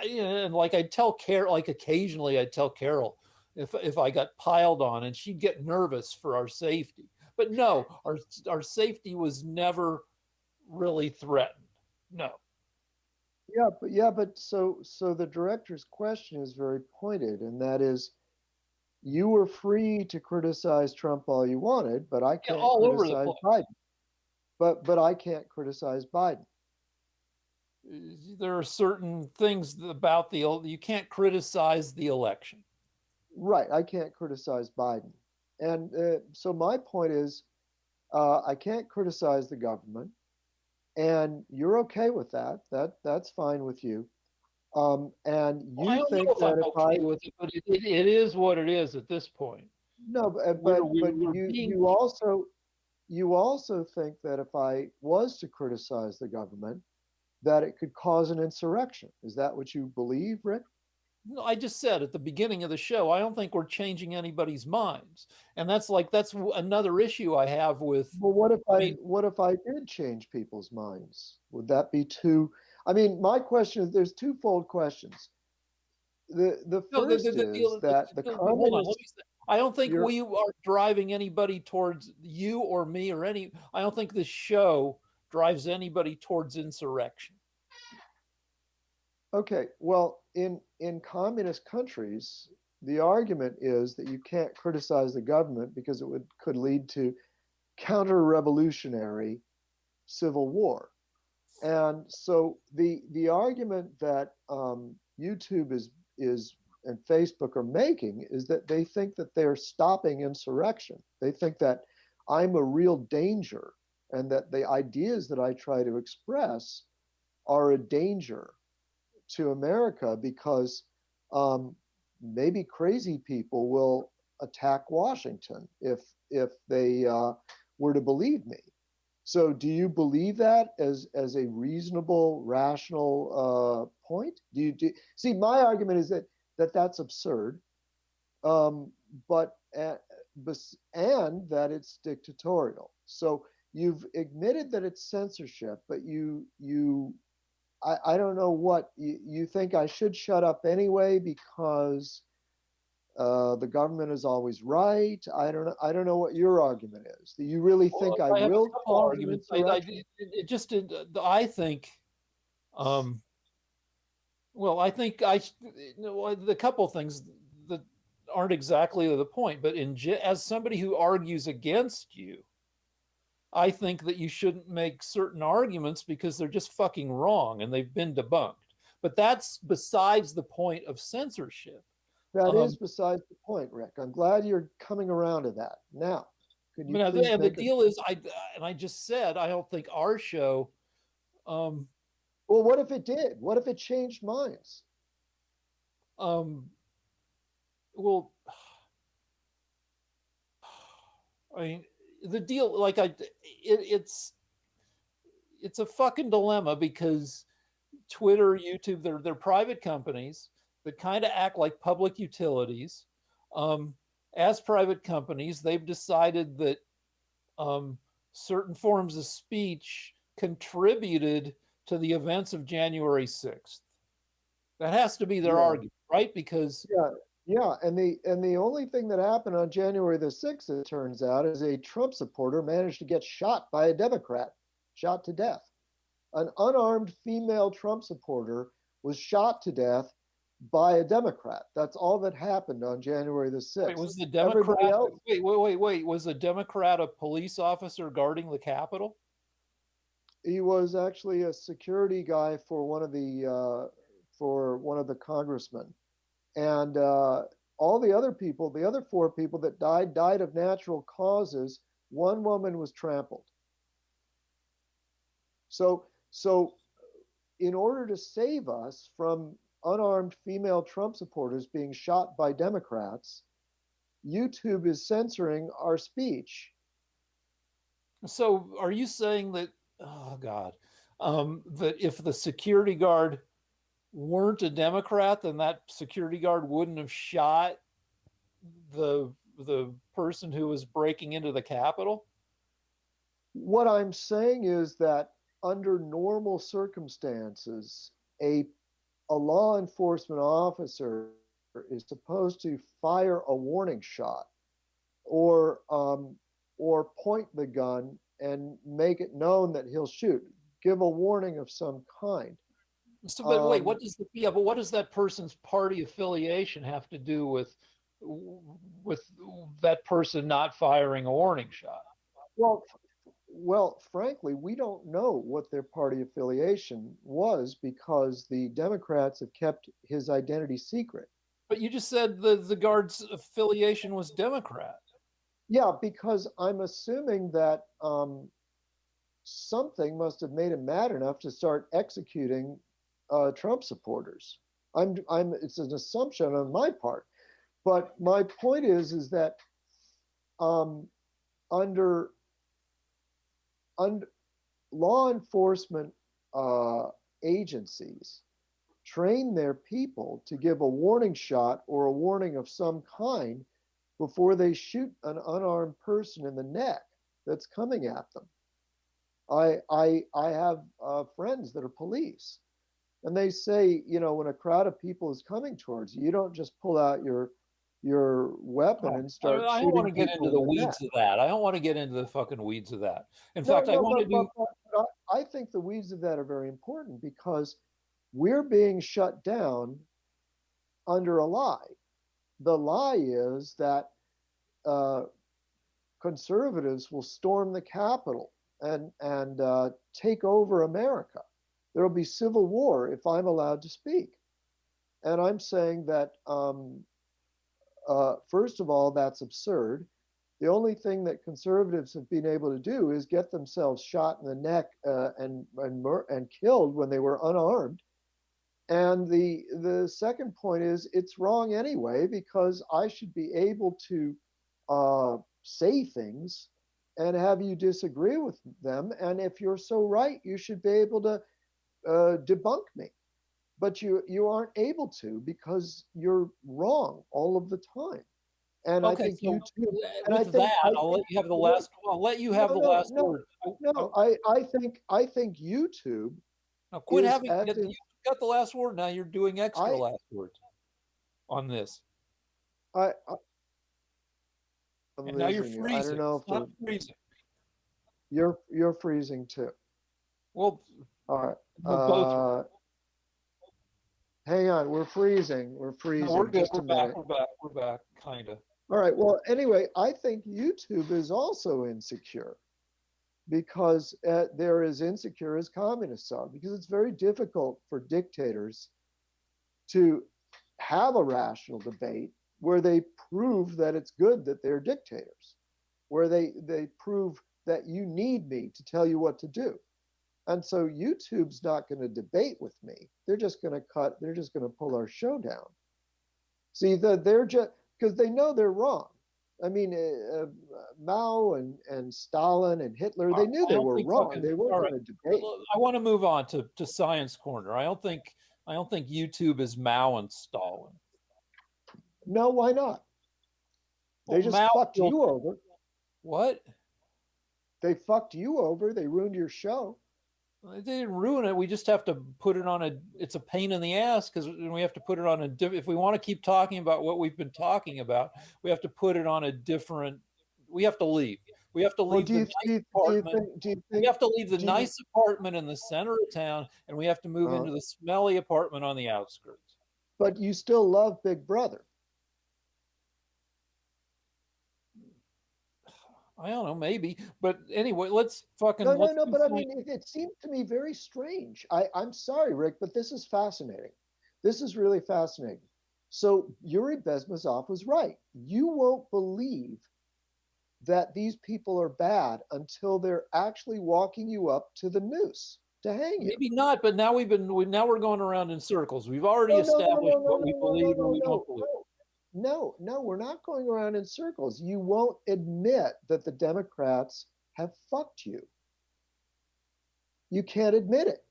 and like I'd tell Carol, like occasionally I'd tell Carol if I got piled on, and she'd get nervous for our safety. But no, our safety was never really threatened. No. But so the director's question is very pointed, and that is, you were free to criticize Trump all you wanted, but I Yeah, can't all over the criticize place. Biden. But I can't criticize Biden. There are certain things about you can't criticize the election. Right, I can't criticize Biden. And so my point is, I can't criticize the government, and you're okay with that. That's fine with you. And Well, I you don't know think if I'm that if I okay with it, but it is what it is at this point. no, but We're being you also think that if I was to criticize the government, that it could cause an insurrection. Is that what you believe, Rick? No, I just said at the beginning of the show, I don't think we're changing anybody's minds, and that's another issue I have with. Well, I mean, what if I did change people's minds? Would that be too? I mean, my question is there's twofold questions. The no, first is that the hold on. Let me communists. say, I don't think You're we are driving anybody towards you or me or any. I don't think this show drives anybody towards insurrection. okay. Well, in communist countries, the argument is that you can't criticize the government because it could lead to counter-revolutionary civil war. And so the argument that YouTube is and Facebook are making is that they think that they're stopping insurrection. They think that I'm a real danger, and that the ideas that I try to express are a danger to America because maybe crazy people will attack Washington if they were to believe me. So, do you believe that as a reasonable, rational point? See? My argument is that that's absurd, um, but and that it's dictatorial. So you've admitted that it's censorship, but I don't know what you think I should shut up anyway because The government is always right. I don't know what your argument is. Do you really Well, think I I have will a couple cause an arguments. insurrection? It just did. I think. Um, well, I think I. The couple things that aren't exactly the point, but as somebody who argues against you, I think that you shouldn't make certain arguments because they're just fucking wrong and they've been debunked. But that's besides the point of censorship. That is Um, besides the point, Rick. I'm glad you're coming around to that. Now, could you Now, please and the make a deal is, I just said I don't think our show. Um, well, what if it did? What if it changed minds? um, well, I mean, the deal, like it's a fucking dilemma because Twitter, YouTube, they're private companies that kind of act like public utilities. Um, as private companies, they've decided that um, certain forms of speech contributed to the events of January 6th. That has to be their Yeah, argument, right? Because yeah, yeah. And the only thing that happened on January the 6th, it turns out, is a Trump supporter managed to get shot by a Democrat, shot to death. An unarmed female Trump supporter was shot to death by a Democrat. That's all that happened on January the wait, 6th. was the Everybody Democrat? else, Wait. Was the Democrat a police officer guarding the Capitol? he was actually a security guy for one of the congressmen. And all the other people, the other four people that died of natural causes. One woman was trampled. So in order to save us from unarmed female Trump supporters being shot by Democrats, YouTube is censoring our speech. So, are you saying that? Oh God, that if the security guard weren't a Democrat, then that security guard wouldn't have shot the person who was breaking into the Capitol? What I'm saying is that under normal circumstances, a law enforcement officer is supposed to fire a warning shot or point the gun and make it known that he'll shoot, give a warning of some kind. So, but wait, Um, but what does that person's party affiliation have to do with that person not firing a warning shot? well, frankly, we don't know what their party affiliation was because the Democrats have kept his identity secret. But you just said the guard's affiliation was Democrat. Yeah, because I'm assuming that something must have made him mad enough to start executing Trump supporters. It's an assumption on my part, but my point is that um, under under law enforcement uh, agencies train their people to give a warning shot or a warning of some kind before they shoot an unarmed person in the neck that's coming at them. I have friends that are police, and they say, when a crowd of people is coming towards you, you don't just pull out your weapon Oh, and start I don't want shooting to get into people in the the neck. weeds of that. I don't want to get into the fucking weeds of that. In No, fact, I no, want to do. but I think the weeds of that are very important because we're being shut down under a lie. The lie is that uh, conservatives will storm the Capitol and take over America. There will be civil war if I'm allowed to speak. And I'm saying that, first of all, that's absurd. The only thing that conservatives have been able to do is get themselves shot in the neck and killed when they were unarmed. And the second point is it's wrong anyway because I should be able to say things and have you disagree with them. And if you're so right, you should be able to debunk me. But you aren't able to because you're wrong all of the time. And I Okay, think so you too. And with that, I'll let you have the wait, last. I'll let you have no, the no, last no, word. no. I think YouTube Now quit is having. as You in got the last word. Now you're doing extra I last words on this. I'm And now you're losing you. I don't freezing. know if Stop freezing. you're freezing too. Well, All right. we both are. Hang on. We're freezing. We're No, we're freezing. good. Just We're a back. minute. We're back. We're back. Kind of. All right. Well, anyway, I think YouTube is also insecure because they're as insecure as communists are because it's very difficult for dictators to have a rational debate where they prove that it's good that they're dictators, where they prove that you need me to tell you what to do. And so YouTube's not going to debate with me. They're just going to pull our show down. See, they're just because they know they're wrong. I mean, Mao and Stalin and Hitler, they knew I they don't were think wrong. fucking. They weren't All going right. to debate. I want to move on to Science Corner. I don't think YouTube is Mao and Stalin. No, why not? Well, They just Mao fucked killed you over. what? They fucked you over. They ruined your show. They didn't ruin it. We just have to put it on a. It's a pain in the ass because we have to put it on a. If we want to keep talking about what we've been talking about, we have to put it on a different. We have to leave. We have to Well, leave the nice apartment. We have to leave the do you, nice apartment in the center of town, and we have to move uh, into the smelly apartment on the outskirts. but you still love Big Brother. I don't know, maybe, but anyway, No, no, let's no. do But I something. mean, it seems to me very strange. I'm sorry, Rick, but this is fascinating. This is really fascinating. So Yuri Bezmezov was right. You won't believe that these people are bad until they're actually walking you up to the noose to hang you. Maybe not, but now now we're going around in circles. We've already No, no, no, established no, no, what no, we no, no, believe or no, we don't no, believe. no. No, no, we're not going around in circles. You won't admit that the Democrats have fucked you. You can't admit it.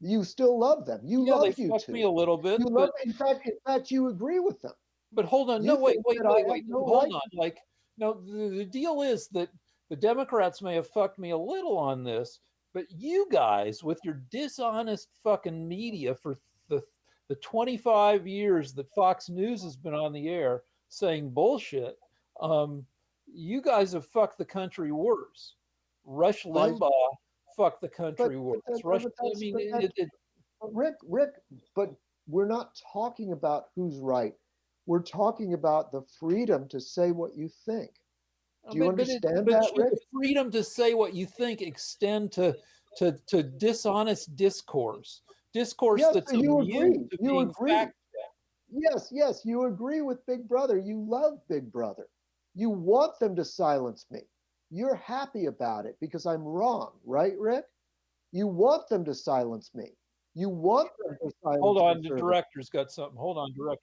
You still love them. You Yeah, they love fucked me YouTube. a little bit, You love, in fact, you agree with them. but hold on. You No, wait, think wait, that I wait, have wait. no Hold right. on. Like, no, the deal is that the Democrats may have fucked me a little on this, but you guys, with your dishonest fucking media for the the 25 years that Fox News has been on the air saying bullshit, um, you guys have fucked the country worse. Rush By, Limbaugh fucked the country but, worse. but, Rush, but I that's mean, but that Rick, but we're not talking about who's right. We're talking about the freedom to say what you think. Do you understand but that, should Rick? the freedom to say what you think extend to dishonest discourse Yes, that's so you immune agree. to You being agree. fact? Yes, yes, you agree with Big Brother. You love Big Brother. You want them to silence me. You're happy about it because I'm wrong, right, Rick? You want them to silence me. You want them to Hold silence on, the conservatives. director's got something. Hold on, director.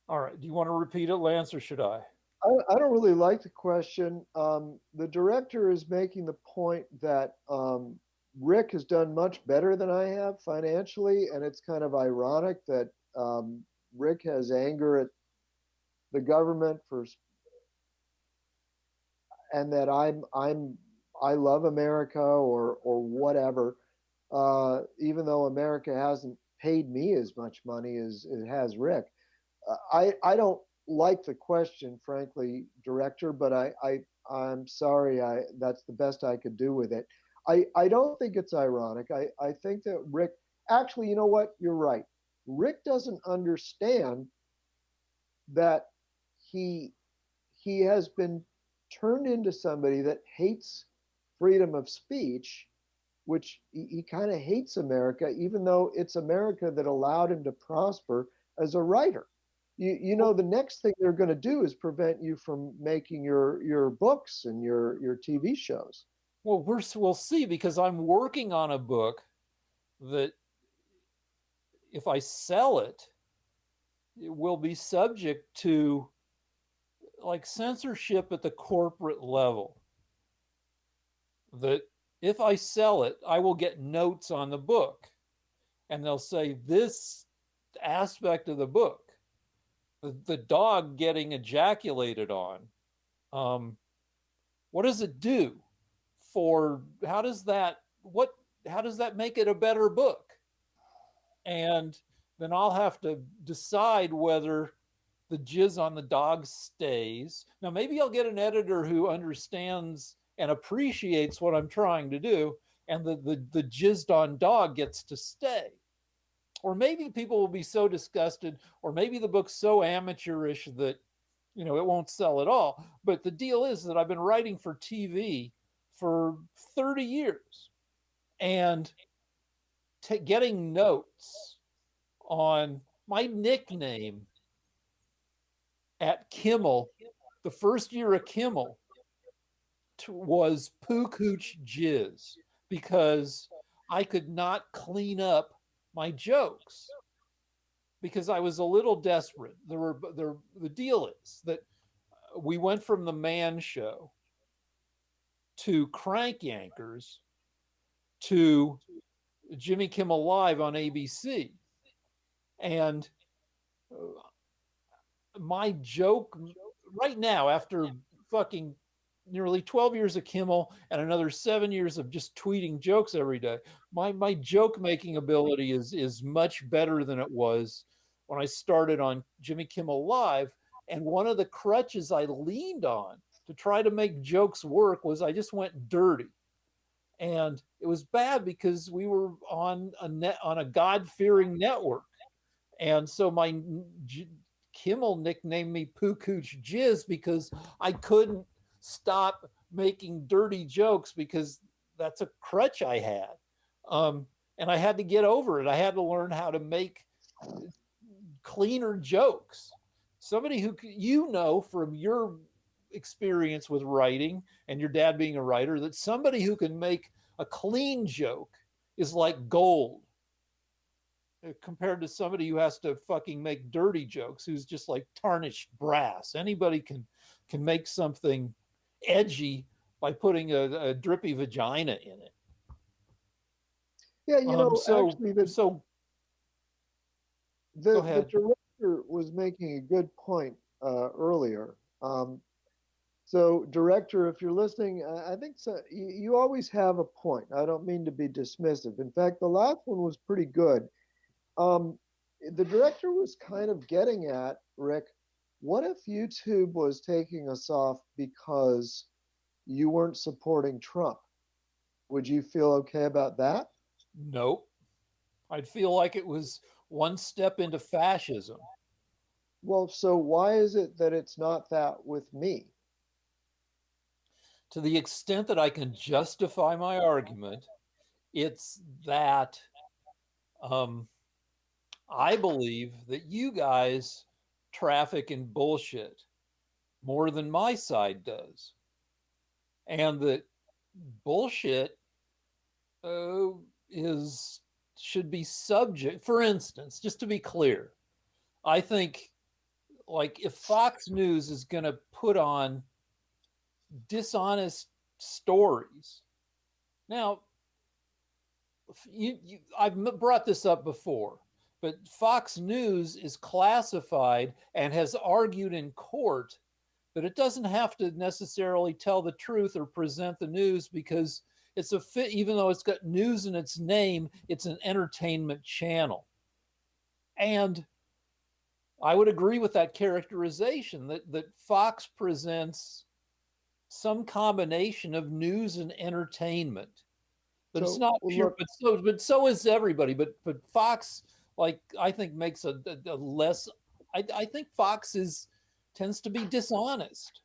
All right, do you want to repeat it, Lance, or should I? I don't really like the question. The director is making the point that Rick has done much better than I have financially, and it's kind of ironic that Rick has anger at the government for, and that I love America or whatever, even though America hasn't paid me as much money as it has Rick. I don't like the question, frankly, director, but I'm sorry. That's the best I could do with it. I don't think it's ironic. I think that Rick, actually, you know what? You're right. Rick doesn't understand that he he has been turned into somebody that hates freedom of speech, which he kind of hates America, even though it's America that allowed him to prosper as a writer. You know, the next thing they're going to do is prevent you from making your books and your TV shows. Well, we'll see because I'm working on a book that if I sell it, it will be subject to like censorship at the corporate level. That If I sell it, I will get notes on the book, and they'll say this aspect of the book, the dog getting ejaculated on, um, what does it do for, how does that make it a better book? And then I'll have to decide whether the jizz on the dog stays. Now, maybe I'll get an editor who understands and appreciates what I'm trying to do, and the jizzed on dog gets to stay. Or maybe people will be so disgusted, or maybe the book's so amateurish that it won't sell at all. But the deal is that I've been writing for TV for 30 years, and getting notes on my nickname at Kimmel, the first year of Kimmel, was Poo Cooch Jizz, because I could not clean up my jokes because I was a little desperate. The deal is that we went from the Man Show to Crank Yankers to Jimmy Kimmel Live on ABC. And my joke right now, after fucking nearly 12 years of Kimmel and another 7 years of just tweeting jokes every day, my joke making ability is much better than it was when I started on Jimmy Kimmel Live. And one of the crutches I leaned on to try to make jokes work was I just went dirty. And it was bad because we were on a God-fearing network. And so my Kimmel nicknamed me Poo Cooch Jizz because I couldn't stop making dirty jokes because that's a crutch I had. And I had to get over it. I had to learn how to make cleaner jokes. Somebody who, from your experience with writing and your dad being a writer, that somebody who can make a clean joke is like gold compared to somebody who has to fucking make dirty jokes, who's just like tarnished brass. Anybody can make something edgy by putting a drippy vagina in it. Yeah, actually, the director was making a good point earlier. So, director, if you're listening, I think so, you always have a point. I don't mean to be dismissive. In fact, the last one was pretty good. The director was kind of getting at, Rick, what if YouTube was taking us off because you weren't supporting Trump? Would you feel okay about that? Nope. I'd feel like it was one step into fascism. Well, so why is it that it's not that with me? To the extent that I can justify my argument, it's that I believe that you guys traffic in bullshit more than my side does. And that bullshit should be subject. For instance, just to be clear, I think, like, if Fox News is going to put on dishonest stories, now I've brought this up before, but Fox News is classified and has argued in court that it doesn't have to necessarily tell the truth or present the news because it's even though it's got news in its name, it's an entertainment channel. And I would agree with that characterization that Fox presents some combination of news and entertainment. But it's not pure. But so is everybody. But Fox, like, I think makes a less. I think Fox tends to be dishonest.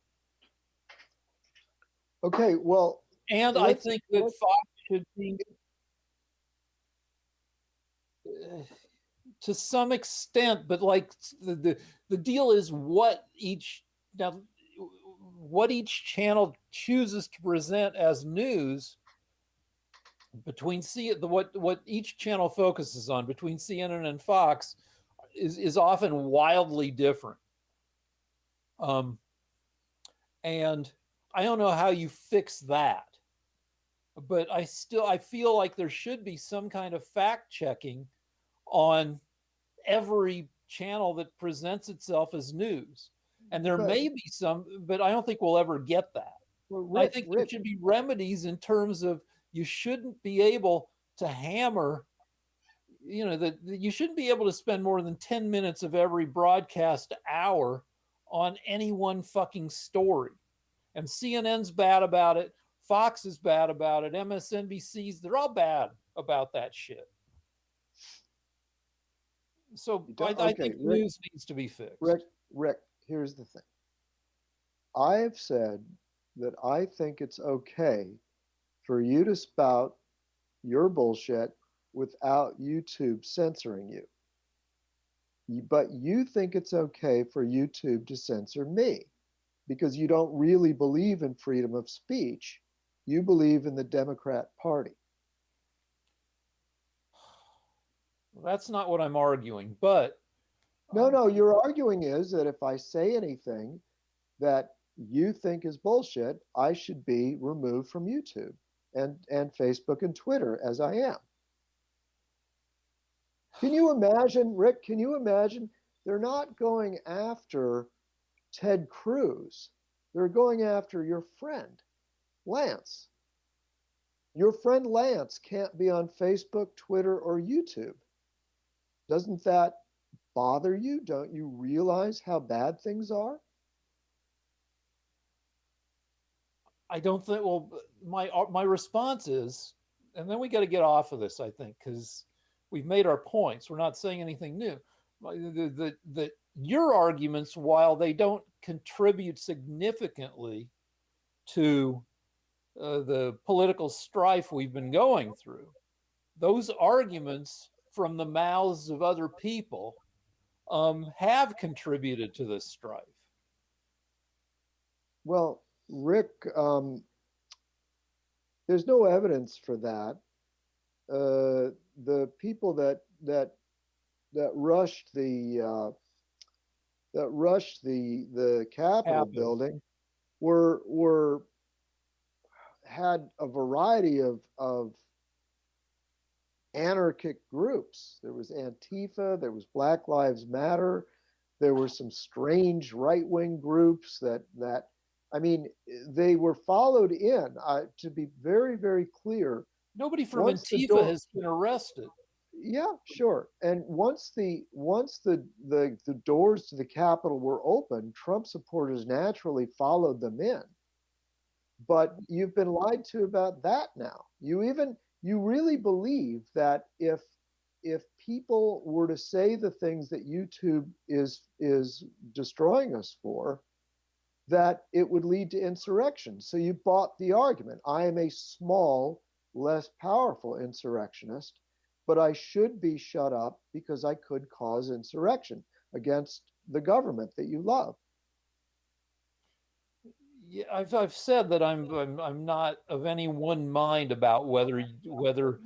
Okay, well, and I think that Fox should be, to some extent, but like the deal is what each channel chooses to present as news between what each channel focuses on between CNN and Fox is often wildly different. And I don't know how you fix that. but I feel like there should be some kind of fact checking on every channel that presents itself as news. And there But may be some, but I don't think we'll ever get that. well, I Rick, think there Rick, should be remedies in terms of you shouldn't be able to hammer, that you shouldn't be able to spend more than 10 minutes of every broadcast hour on any one fucking story. And CNN's bad about it. Fox is bad about it. MSNBC's, they're all bad about that shit. So I okay, think news needs to be fixed. Rick, here's the thing. I've said that I think it's okay for you to spout your bullshit without YouTube censoring you. But you think it's okay for YouTube to censor me because you don't really believe in freedom of speech. You believe in the Democrat Party. That's not what I'm arguing, but No, your arguing is that if I say anything that you think is bullshit, I should be removed from YouTube and Facebook and Twitter as I am. Can you imagine, Rick? Can you imagine? They're not going after Ted Cruz. They're going after your friend, Lance. Your friend Lance can't be on Facebook, Twitter, or YouTube. Doesn't that bother you? Don't you realize how bad things are? I don't think. Well, my response is, and then we got to get off of this. I think because we've made our points. We're not saying anything new. Your arguments, while they don't contribute significantly to the political strife we've been going through, those arguments from the mouths of other people have contributed to this strife. Well, Rick, there's no evidence for that. The people that rushed the Capitol building were had a variety of anarchic groups. There was Antifa, there was Black Lives Matter, there were some strange right-wing groups that I mean, they were followed in. To be very, very clear, nobody from Antifa has been arrested. Yeah, sure. And once the doors to the Capitol were open, Trump supporters naturally followed them in. But you've been lied to about that now. You really believe that if people were to say the things that YouTube is destroying us for, that it would lead to insurrection. So you bought the argument. I am a small, less powerful insurrectionist, but I should be shut up because I could cause insurrection against the government that you love. Yeah, I've said that I'm not of any one mind about whether.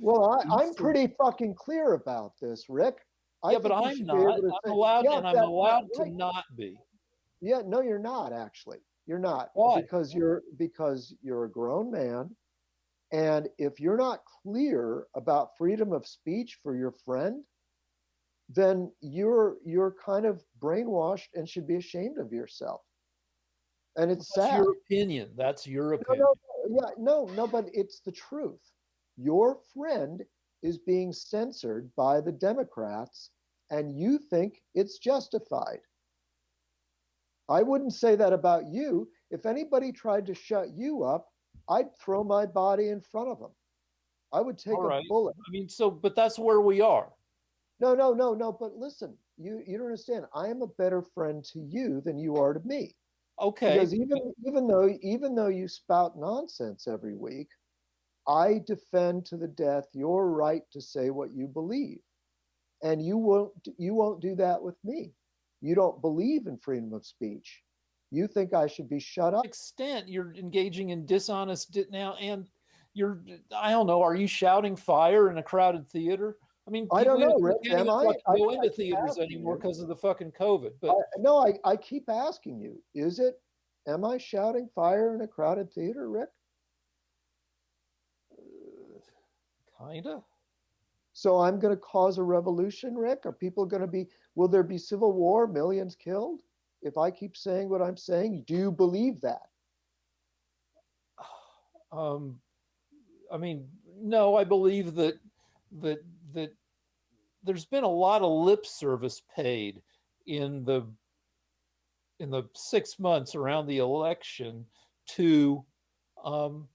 Well, I'm pretty fucking clear about this, Rick. Yeah, but I'm not. I'm allowed, and I'm allowed to not be. Yeah, no, you're not actually. You're not. Why? Because you're a grown man, and if you're not clear about freedom of speech for your friend, then you're kind of brainwashed and should be ashamed of yourself. And it's That's sad. your opinion. That's your opinion. No, but it's the truth. Your friend is being censored by the Democrats, and you think it's justified. I wouldn't say that about you. If anybody tried to shut you up, I'd throw my body in front of them. I would take a bullet. I mean, but that's where we are. No. But listen, you don't understand. I am a better friend to you than you are to me. Okay. Because even though you spout nonsense every week, I defend to the death your right to say what you believe, and you won't do that with me. You don't believe in freedom of speech. You think I should be shut up. To extent you're engaging in dishonest now, and I don't know. Are you shouting fire in a crowded theater? I mean, I don't know, Rick. Can't even go into theaters anymore because of the fucking COVID. But I keep asking you: am I shouting fire in a crowded theater, Rick? Kinda. So I'm going to cause a revolution, Rick? Are people going to be, will there be civil war, millions killed? If I keep saying what I'm saying, do you believe that? Um, I mean, no, I believe that that there's been a lot of lip service paid in the 6 months around the election to um,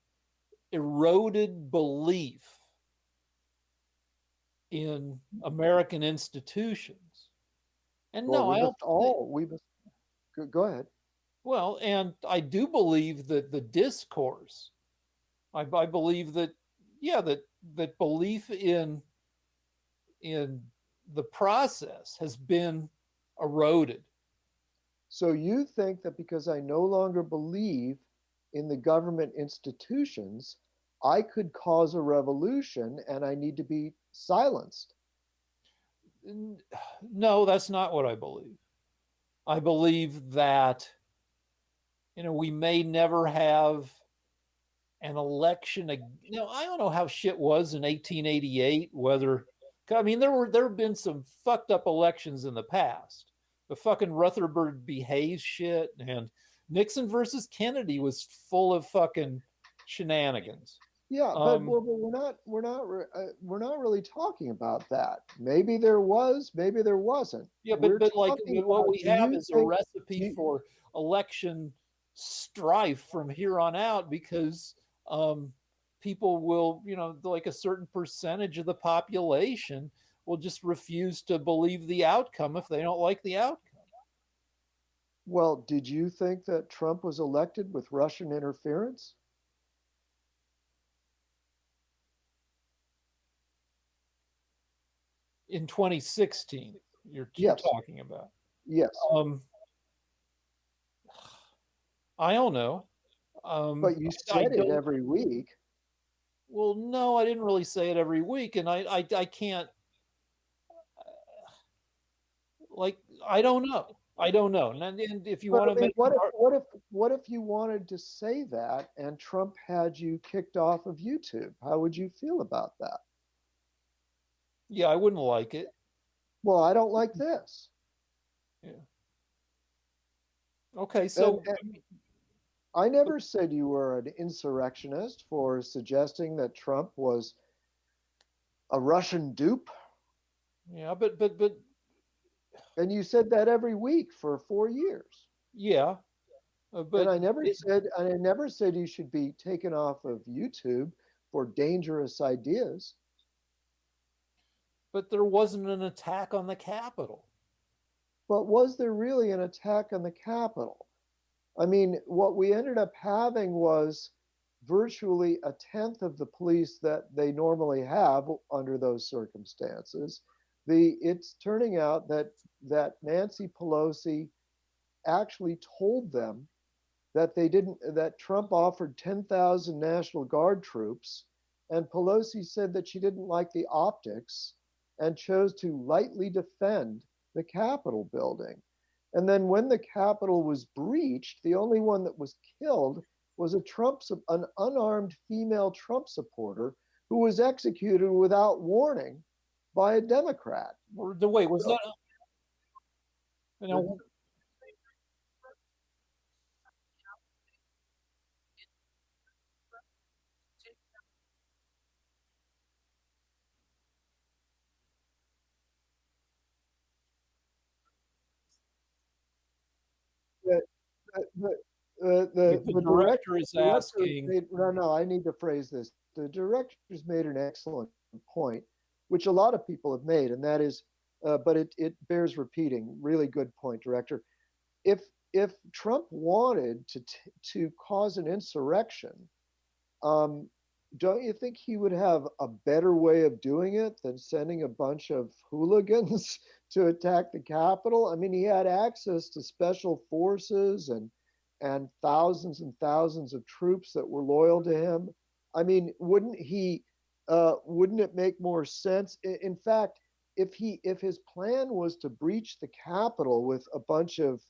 eroded belief in American institutions. And Well, no, I don't think, go ahead. well, and I do believe that the discourse, I believe that, yeah, that belief in the process has been eroded. So you think that because I no longer believe in the government institutions, I could cause a revolution and I need to be silenced? No, that's not what I believe. I believe that we may never have an election. I don't know how shit was in 1888. Whether I mean there have been some fucked up elections in the past. The fucking Rutherford B. Hayes shit and Nixon versus Kennedy was full of fucking shenanigans. Yeah, but, Um, well, but we're not really talking about that. Maybe there was, maybe there wasn't. Yeah, We're but like talking what about, we do have you is a think recipe do you, for election strife from here on out because um, people will, like a certain percentage of the population will just refuse to believe the outcome if they don't like the outcome. well, did you think that Trump was elected with Russian interference? In 2016, you're Yes. talking about. Yes. Um, I don't know. But you I said it don't. every week. Well, no, I didn't really say it every week, and I can't. Like, I don't know. I don't know. And if you But want I to mean, make an what if you wanted to say that and Trump had you kicked off of YouTube? How would you feel about that? yeah, I wouldn't like it. Well, I don't like this. Yeah. Okay, And, so and I never said you were an insurrectionist for suggesting that Trump was a Russian dupe. yeah, but And you said that every week for 4 years. yeah, And but I never said you should be taken off of YouTube for dangerous ideas. but there wasn't an attack on the Capitol. But was there really an attack on the Capitol? I mean, what we ended up having was virtually a tenth of the police that they normally have under those circumstances. It's turning out that Nancy Pelosi actually told them that Trump offered 10,000 National Guard troops, and Pelosi said that she didn't like the optics and chose to lightly defend the Capitol building. And then when the Capitol was breached, the only one that was killed was an unarmed female Trump supporter who was executed without warning by a Democrat. The wait was So that you the, know the, the, the the director is director asking. made, no, I need to phrase this. The director's made an excellent point, which a lot of people have made, and that is, but it bears repeating. Really good point, director. If if Trump wanted to cause an insurrection, um, don't you think he would have a better way of doing it than sending a bunch of hooligans to attack the Capitol? I mean, he had access to special forces and thousands and thousands of troops that were loyal to him. I mean, wouldn't he? Wouldn't it make more sense? In fact, if his plan was to breach the Capitol with a bunch of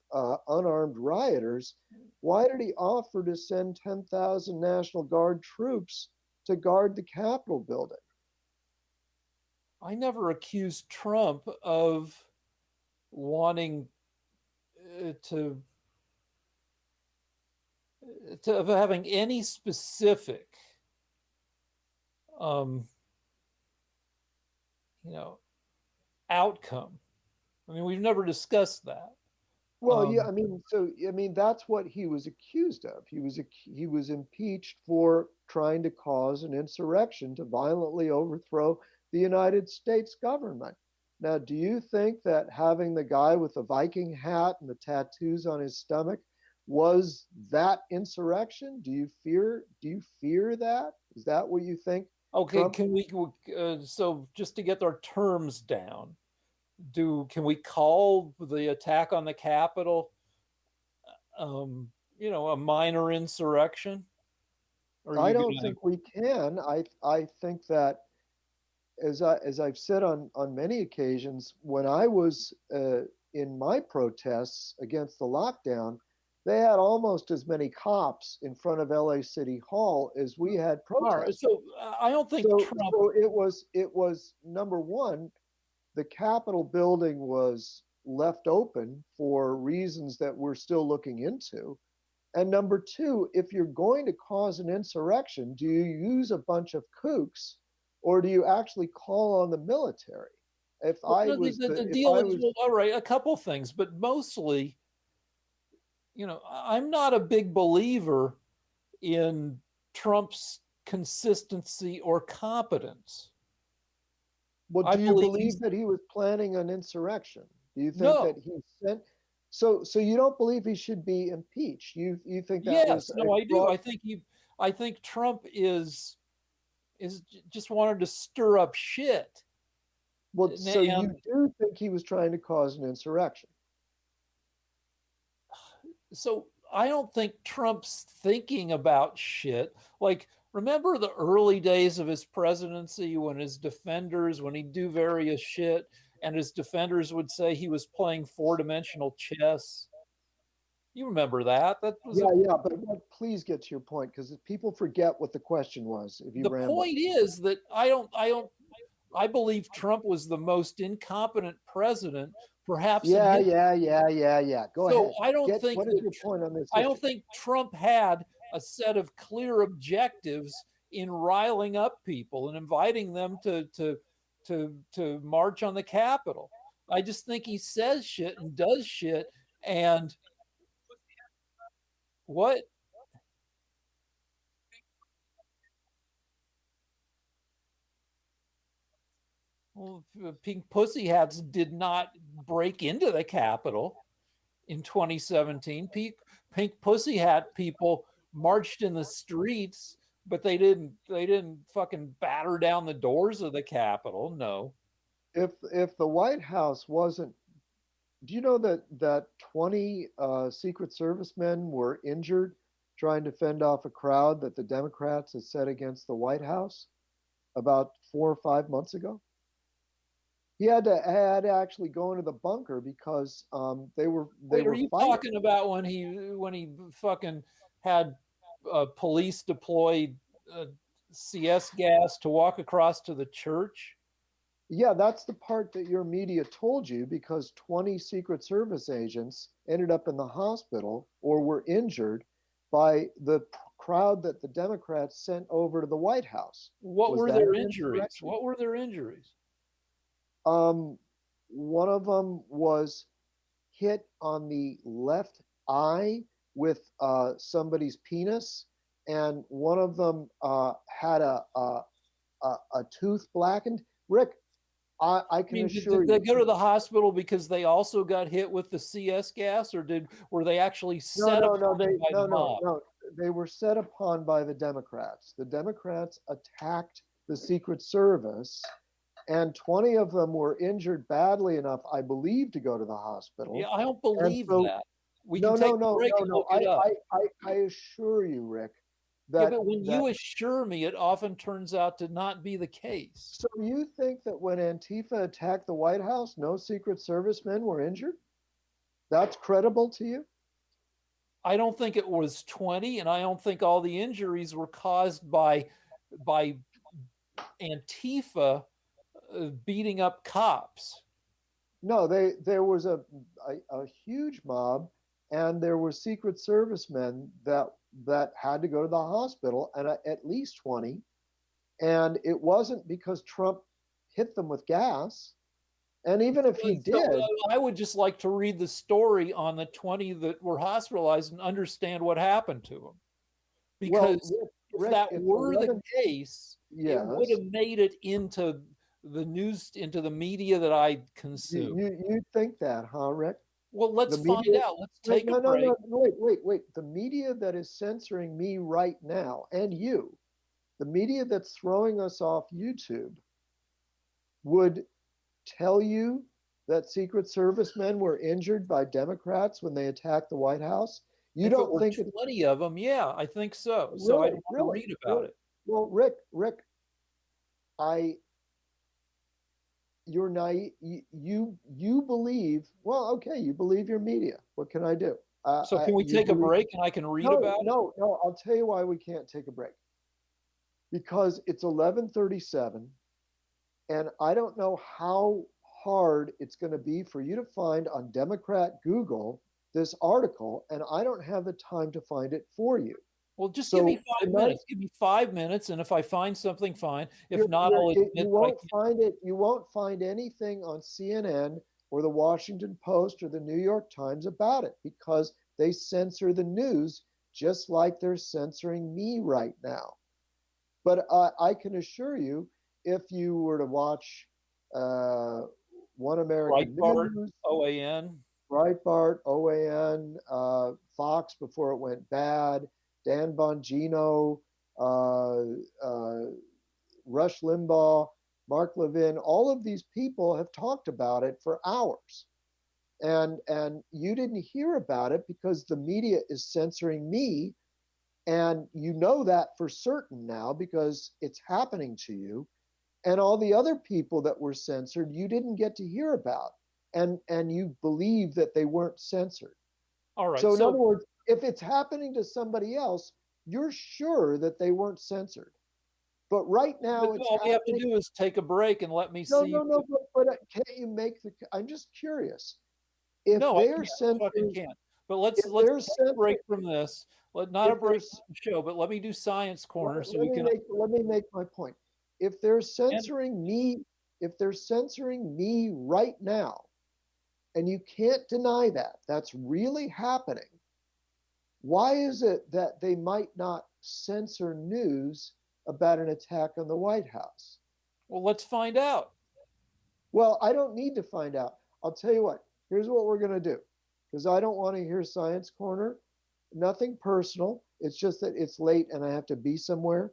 unarmed rioters, why did he offer to send 10,000 National Guard troops to guard the Capitol building? I never accused Trump of wanting to of having any specific, um, you know, outcome. I mean, we've never discussed that. Well, yeah, Um, I mean that's what he was accused of. He was impeached for trying to cause an insurrection to violently overthrow the United States government. Now, do you think that having the guy with the Viking hat and the tattoos on his stomach was that insurrection? Do you fear that? Is that what you think okay, Trump? can we? So just to get our terms down, do can we call the attack on the Capitol, um, a minor insurrection? Or are I you don't gonna? think we can. I think that as I've said on many occasions, when I was in my protests against the lockdown, they had almost as many cops in front of LA City Hall as we had All right. protesters. So I don't think Trump. So it was number one, the Capitol building was left open for reasons that we're still looking into. And number two, if you're going to cause an insurrection, do you use a bunch of kooks or do you actually call on the military? Well, no, the If deal I is, was well, all right, a couple things, but mostly, I'm not a big believer in Trump's consistency or competence. well, I do you believe believe he's that he was planning an insurrection? Do you think no. that he sent so you don't believe he should be impeached? You think that was Yes, a no, I do. fraud? I think Trump is just wanted to stir up shit. Well, so And you do think he was trying to cause an insurrection? so I don't think Trump's thinking about shit. Like, remember the early days of his presidency when when he'd do various shit, and his defenders would say he was playing four-dimensional chess? You remember that? That was Please get to your point because people forget what the question was if you the ramble. point is that I believe Trump was the most incompetent president, perhaps in history. Yeah. Go So ahead. Get what is your point on this I don't issue? think Trump had a set of clear objectives in riling up people and inviting them to march on the Capitol. I just think he says shit and does shit. And what? Well, Pink Pussy Hats did not break into the Capitol in 2017. Pink Pussy Hat people marched in the streets, but they didn't fucking batter down the doors of the Capitol. No. If the White House wasn't, do you know that 20 Secret Service men were injured trying to fend off a crowd that the Democrats had set against the White House about 4 or 5 months ago? He had to actually go into the bunker because they Wait, are were you fighting. talking about when he fucking had police deploy uh, CS gas to walk across to the church? Yeah, that's the part that your media told you because 20 Secret Service agents ended up in the hospital or were injured by the crowd that the Democrats sent over to the White House. What Was were that their an injuries? insurrection? What were their injuries? Um, One of them was hit on the left eye with somebody's penis, and one of them had a tooth blackened. Rick, I I can mean, assure did they you. go to the hospital because they also got hit with the CS gas, or were they actually set upon by the mob? No. They were set upon by the Democrats. The Democrats attacked the Secret Service, and 20 of them were injured badly enough, I believe, to go to the Yeah, hospital. I don't And believe so, that. We can take a break and look it up. I assure you, Rick, Yeah, but when that. you assure me, it often turns out to not be the case. So you think that when Antifa attacked the White House, no Secret Service men were injured? That's credible to you? I don't think it was 20, and I don't think all the injuries were caused by Antifa beating up cops. No, there was a huge mob, and there were Secret Service men that had to go to the hospital, and at least 20. And it wasn't because Trump hit them with gas. And even if he So did, I would just like to read the story on the 20 that were hospitalized and understand what happened to them. well, Because if Rick, that it's were the 11. case, it would Yes. have made it into the news, into the media that I consume. You think that, huh, Rick? Well, let's The find media. out. Let's Wait, take a no, no, break. no, wait. The media that is censoring me right now, and you, the media that's throwing us off YouTube, would tell you that Secret Service men were injured by Democrats when they attacked the White House? You If it don't were think it's 20 of them, yeah, I think so. So I'd really, want to really, read about really? it. Well, Rick, I you're naive. You believe. Well, okay, you believe your media. What can I do? So can we You take a believe. break and I can read No, about it? no, no. I'll tell you why we can't take a break. Because it's 11:37, and I don't know how hard it's going to be for you to find on Democrat Google this article, and I don't have the time to find it for you. Well, just give me So 5 minutes. Give me 5 minutes, and if I find something, fine. If not, you're, I'll you admit that I won't can't. find it. You won't find anything on CNN or the Washington Post or the New York Times about it because they censor the news just like they're censoring me right now. But I can assure you, if you were to watch uh, One American Breitbart, News, OAN. Breitbart, OAN, Fox before it went bad, Dan Bongino, uh, uh, Rush Limbaugh, Mark Levin, all of these people have talked about it for hours. And you didn't hear about it because the media is censoring me, and you know that for certain now because it's happening to you. And all the other people that were censored, you didn't get to hear about, and you believe that they weren't censored. All right. So in other So words, if it's happening to somebody else, you're sure that they weren't censored. But right now, it's all we have to happening. do is take a break and let me No, see. no, no. But can't you make the? I'm just curious. If No, I they're can't. I fucking censoring, can't. But let's if let's they're take a break censoring, from this. Not a if break there's, from the show, but let me do Science Corner so let we me can. make my point. If they're And censoring me, if they're censoring me right now, and you can't deny that, that's really happening. Why is it that they might not censor news about an attack on the White House? well, let's find out. Well, I don't need to find out. I'll tell you what. Here's what we're going to do because I don't want to hear Science Corner. Nothing personal. It's just that it's late and I have to be somewhere.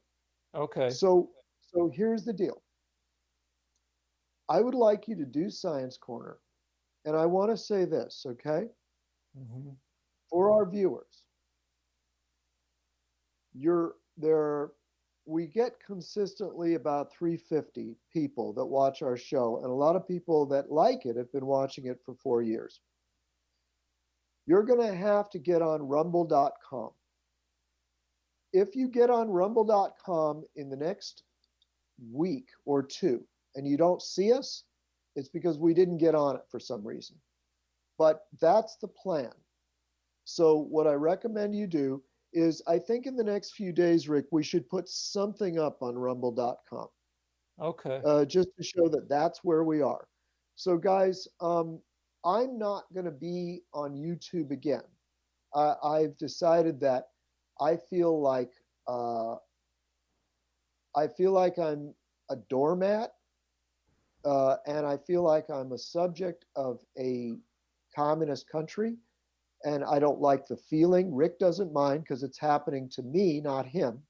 Okay. So, so here's the deal. I would like you to do Science Corner, and I want to say this, okay, Mhm. for our viewers. You're there. We get consistently about 350 people that watch our show, and a lot of people that like it have been watching it for 4 years. You're going to have to get on rumble.com. If you get on rumble.com in the next week or two and you don't see us, it's because we didn't get on it for some reason. But that's the plan. So, what I recommend you do is I think in the next few days, Rick, we should put something up on rumble.com Okay. just to show that that's where we are. So, guys, I'm not going to be on YouTube again. I've decided that I feel like uh, I'm a doormat, and I feel like I'm a subject of a communist country, and I don't like the feeling. Rick doesn't mind because it's happening to me, not him.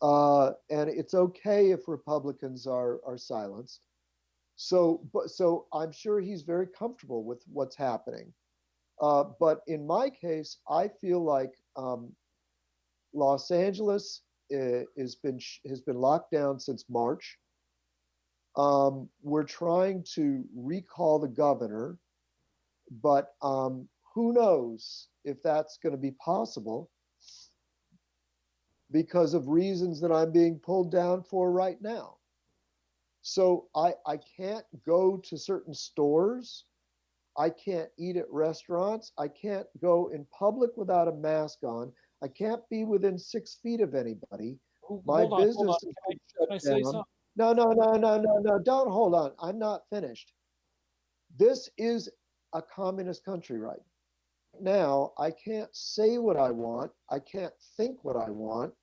And it's okay if Republicans are silenced. So I'm sure he's very comfortable with what's happening. But in my case, I feel like Los Angeles has been locked down since March. We're trying to recall the governor, but who knows if that's going to be possible because of reasons that I'm being pulled down for right now. So I can't go to certain stores. I can't eat at restaurants. I can't go in public without a mask on. I can't be within 6 feet of anybody. My Hold on. business is been shut Can I say down. something? No, no, no, no, no, no. Don't hold on. I'm not finished. This is a communist country right now. I can't say what I want. I can't think what I want.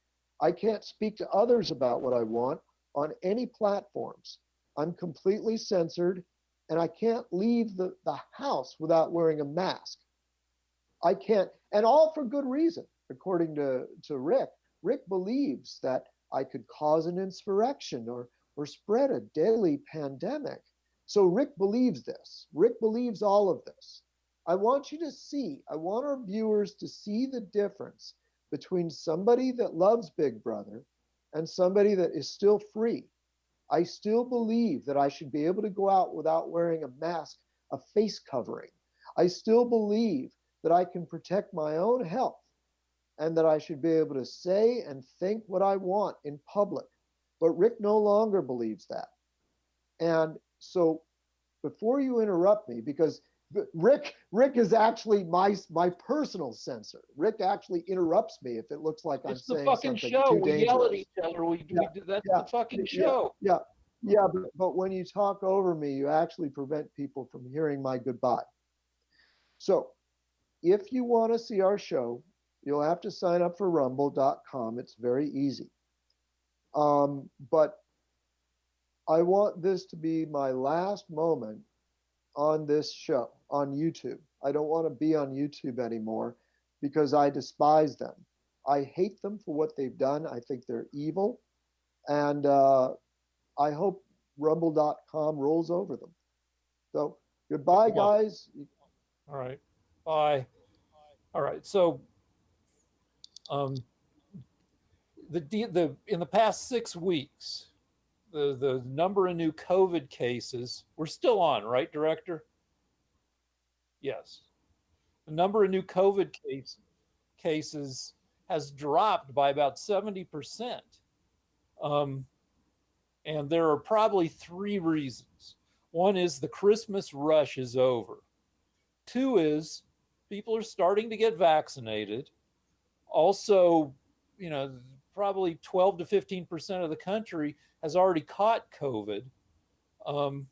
I can't speak to others about what I want on any platforms. I'm completely censored, and I can't leave the house without wearing a mask. I can't, and all for good reason, according to Rick. Rick believes that I could cause an insurrection or spread a deadly pandemic. So Rick believes this. Rick believes all of this. I want you to see, I want our viewers to see the difference between somebody that loves Big Brother and somebody that is still free. I still believe that I should be able to go out without wearing a mask, a face covering. I still believe that I can protect my own health and that I should be able to say and think what I want in public. But Rick no longer believes that. And so before you interrupt me, because Rick is actually my personal censor. Rick actually interrupts me if it looks like I'm It's the saying fucking something show. too We yell at dangerous. each other. Yeah, That's yeah, the fucking yeah, show. yeah, yeah. But when you talk over me, you actually prevent people from hearing my goodbye. So if you want to see our show, you'll have to sign up for rumble.com. It's very easy. But I want this to be my last moment on this show on YouTube. I don't want to be on YouTube anymore because I despise them. I hate them for what they've done. I think they're evil. And I hope rumble.com rolls over them. So goodbye, guys. All right. Bye. All right. So, um, the in the past 6 weeks, the number of new COVID cases, we're still on, right, Director? Yes. The number of new cases has dropped by about 70%. Um, and there are probably three reasons. One is the Christmas rush is over. Two is people are starting to get vaccinated. Also, you know, probably 12 to 15% of the country has already caught COVID. Um,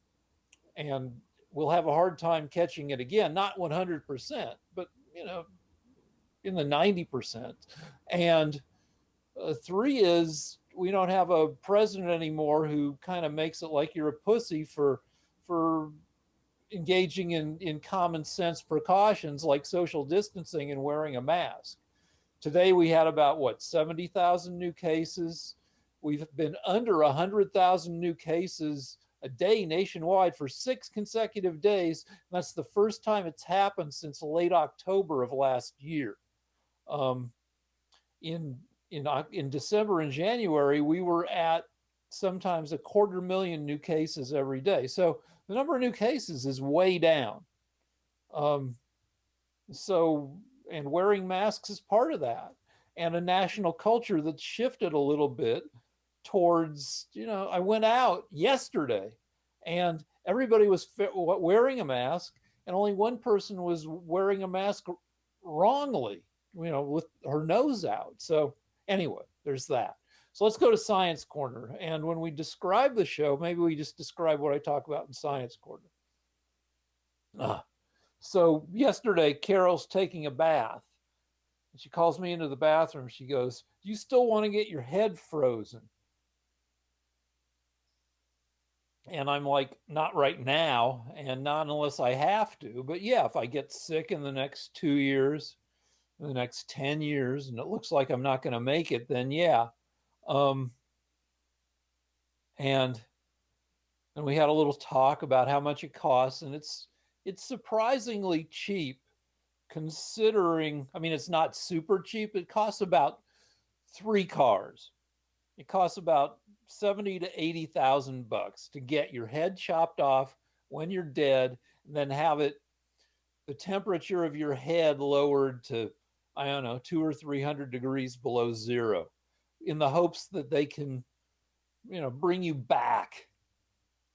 and we'll have a hard time catching it again, not 100%, but, you know, in the 90%. And three is we don't have a president anymore who kind of makes it like you're a pussy for engaging in common sense precautions like social distancing and wearing a mask. Today we had about what 70,000 new cases. We've been under 100,000 new cases a day nationwide for 6 consecutive days. And that's the first time it's happened since late October of last year. Um, in in December and January, we were at sometimes 250,000 new cases every day. So the number of new cases is way down. Um, so, and wearing masks is part of that, and a national culture that's shifted a little bit towards, you know, I went out yesterday and everybody was wearing a mask, and only one person was wearing a mask wrongly, you know, with her nose out. So, anyway, there's that. So let's go to Science Corner. And when we describe the show, maybe we just describe what I talk about in Science Corner. So yesterday, Carol's taking a bath. And she calls me into the bathroom. She goes, "Do you still want to get your head frozen?" And I'm like, "Not right now, and not unless I have to. But yeah, if I get sick in the next 2 years, in the next 10 years, and it looks like I'm not going to make it, then yeah." Um, and and we had a little talk about how much it costs, and it's surprisingly cheap considering. I mean, it's not super cheap. It costs about 3 cars. It costs about 70 to 80,000 bucks to get your head chopped off when you're dead, and then have it the temperature of your head lowered to, I don't know, 200 or 300 degrees below zero, in the hopes that they can, you know, bring you back.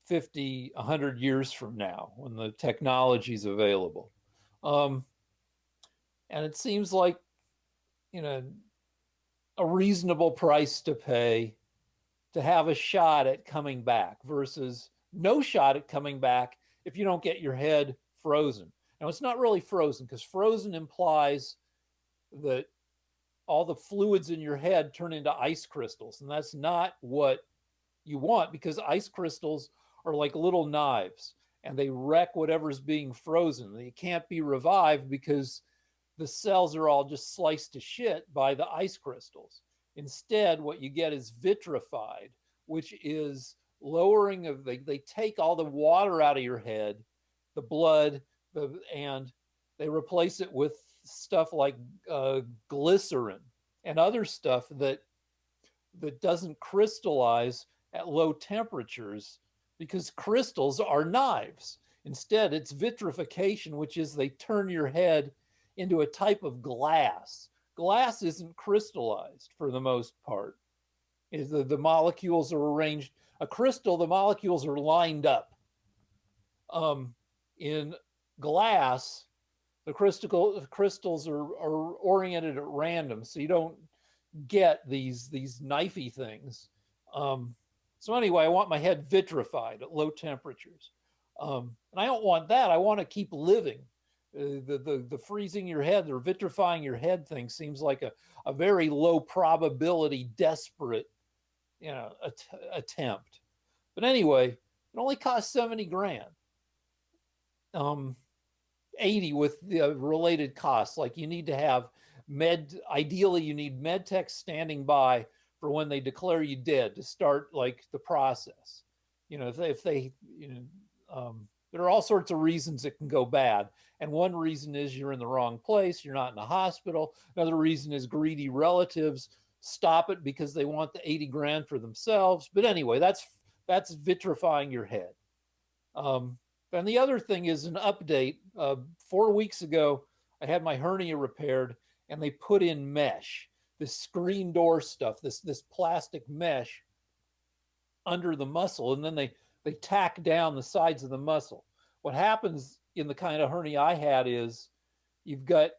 50, 100 years from now when the technology is available. Um, and it seems like, you know, a reasonable price to pay to have a shot at coming back versus no shot at coming back if you don't get your head frozen. Now, it's not really frozen because frozen implies that all the fluids in your head turn into ice crystals. And that's not what you want because ice crystals are like little knives and they wreck whatever's being frozen. They can't be revived because the cells are all just sliced to shit by the ice crystals. Instead, what you get is vitrified, which is lowering of they take all the water out of your head, the blood, and they replace it with stuff like glycerin and other stuff that doesn't crystallize at low temperatures because crystals are knives. Instead, it's vitrification, which is they turn your head into a type of glass. Glass isn't crystallized for the most part. The molecules are arranged. A crystal, the molecules are lined up. In glass, the crystals are oriented at random, so you don't get these knifey things. So anyway, I want my head vitrified at low temperatures, and I don't want that. I want to keep living. The freezing your head or vitrifying your head thing seems like a very low probability, desperate, attempt. But anyway, it only costs 70 grand. 80 with the related costs. Like you need to have ideally you need med tech standing by for when they declare you dead to start like the process. If they there are all sorts of reasons it can go bad. And one reason is you're in the wrong place, you're not in a hospital. Another reason is greedy relatives stop it because they want the 80 grand for themselves. But anyway, that's vitrifying your head. And the other thing is an update. 4 weeks ago, I had my hernia repaired and they put in mesh, this screen door stuff, this plastic mesh under the muscle. And then they tack down the sides of the muscle. What happens in the kind of hernia I had is you've got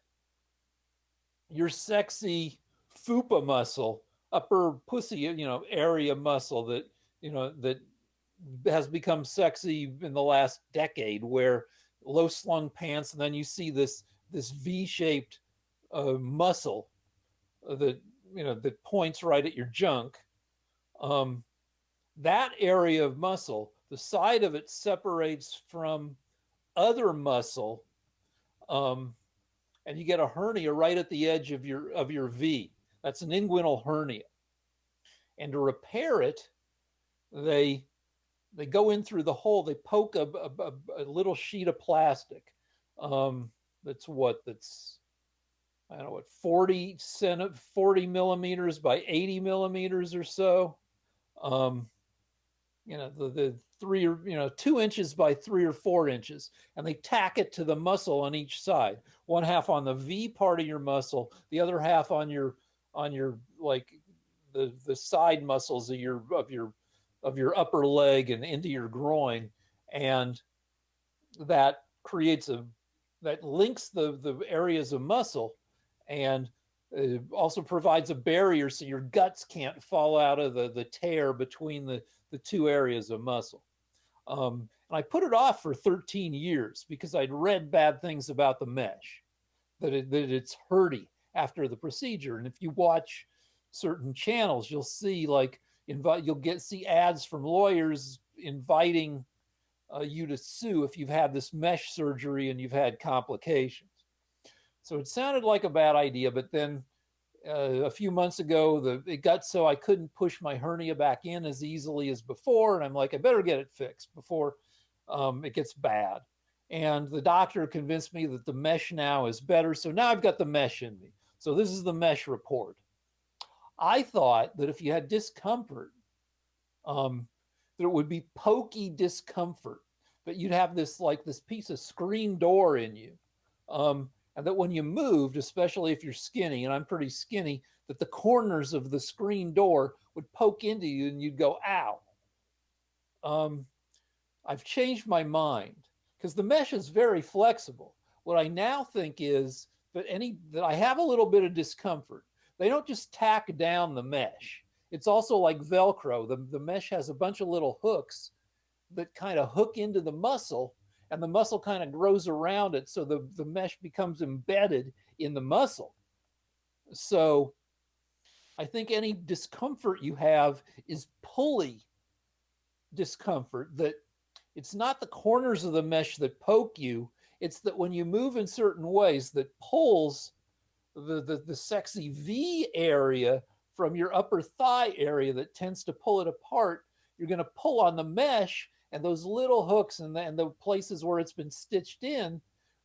your sexy fupa muscle, upper pussy, area muscle that has become sexy in the last decade, where low slung pants, and then you see this V-shaped muscle that points right at your junk. That area of muscle, the side of it separates from other muscle, and you get a hernia right at the edge of your V. That's an inguinal hernia. And to repair it, they go in through the hole. They poke a little sheet of plastic. That's I don't know what 40 millimeters by 80 millimeters or so. The 3 or 2 inches by 3 or 4 inches, and they tack it to the muscle on each side. One half on the V part of your muscle, the other half on your like the side muscles of your upper leg and into your groin, and that links the areas of muscle, and also provides a barrier so your guts can't fall out of the tear between the two areas of muscle. And I put it off for 13 years because I'd read bad things about the mesh, that it's hurty after the procedure. And if you watch certain channels, you'll see see ads from lawyers inviting you to sue if you've had this mesh surgery and you've had complications. So it sounded like a bad idea, but then a few months ago, it got so I couldn't push my hernia back in as easily as before, and I'm like, I better get it fixed before it gets bad. And the doctor convinced me that the mesh now is better, so now I've got the mesh in me. So this is the mesh report. I thought that if you had discomfort, that it would be pokey discomfort, that you'd have this piece of screen door in you. And that when you moved, especially if you're skinny, and I'm pretty skinny, that the corners of the screen door would poke into you and you'd go, ow. I've changed my mind because the mesh is very flexible. What I now think is that I have a little bit of discomfort. They don't just tack down the mesh. It's also like Velcro. The mesh has a bunch of little hooks that kind of hook into the muscle, and the muscle kind of grows around it, so the mesh becomes embedded in the muscle. So I think any discomfort you have is pulley discomfort, that it's not the corners of the mesh that poke you, it's that when you move in certain ways that pulls the sexy V area from your upper thigh area that tends to pull it apart. You're going to pull on the mesh, and those little hooks and the places where it's been stitched in,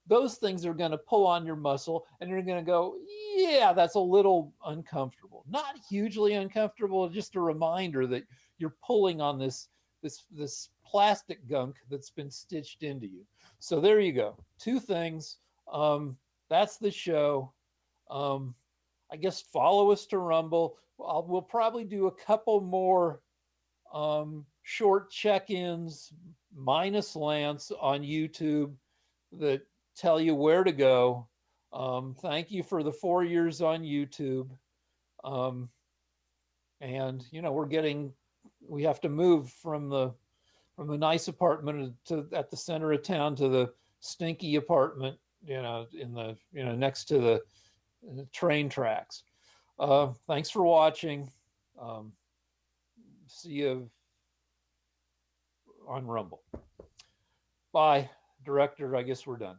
those things are going to pull on your muscle, and you're going to go, yeah, that's a little uncomfortable. Not hugely uncomfortable, just a reminder that you're pulling on this plastic gunk that's been stitched into you. So there you go. Two things. That's the show. I guess follow us to Rumble. We'll probably do a couple more short check-ins minus Lance on YouTube that tell you where to go. Thank you for the 4 years on YouTube. And we have to move from the nice apartment at the center of town to the stinky apartment, next to the train tracks. Thanks for watching. See you on Rumble. Bye. Director, I guess we're done.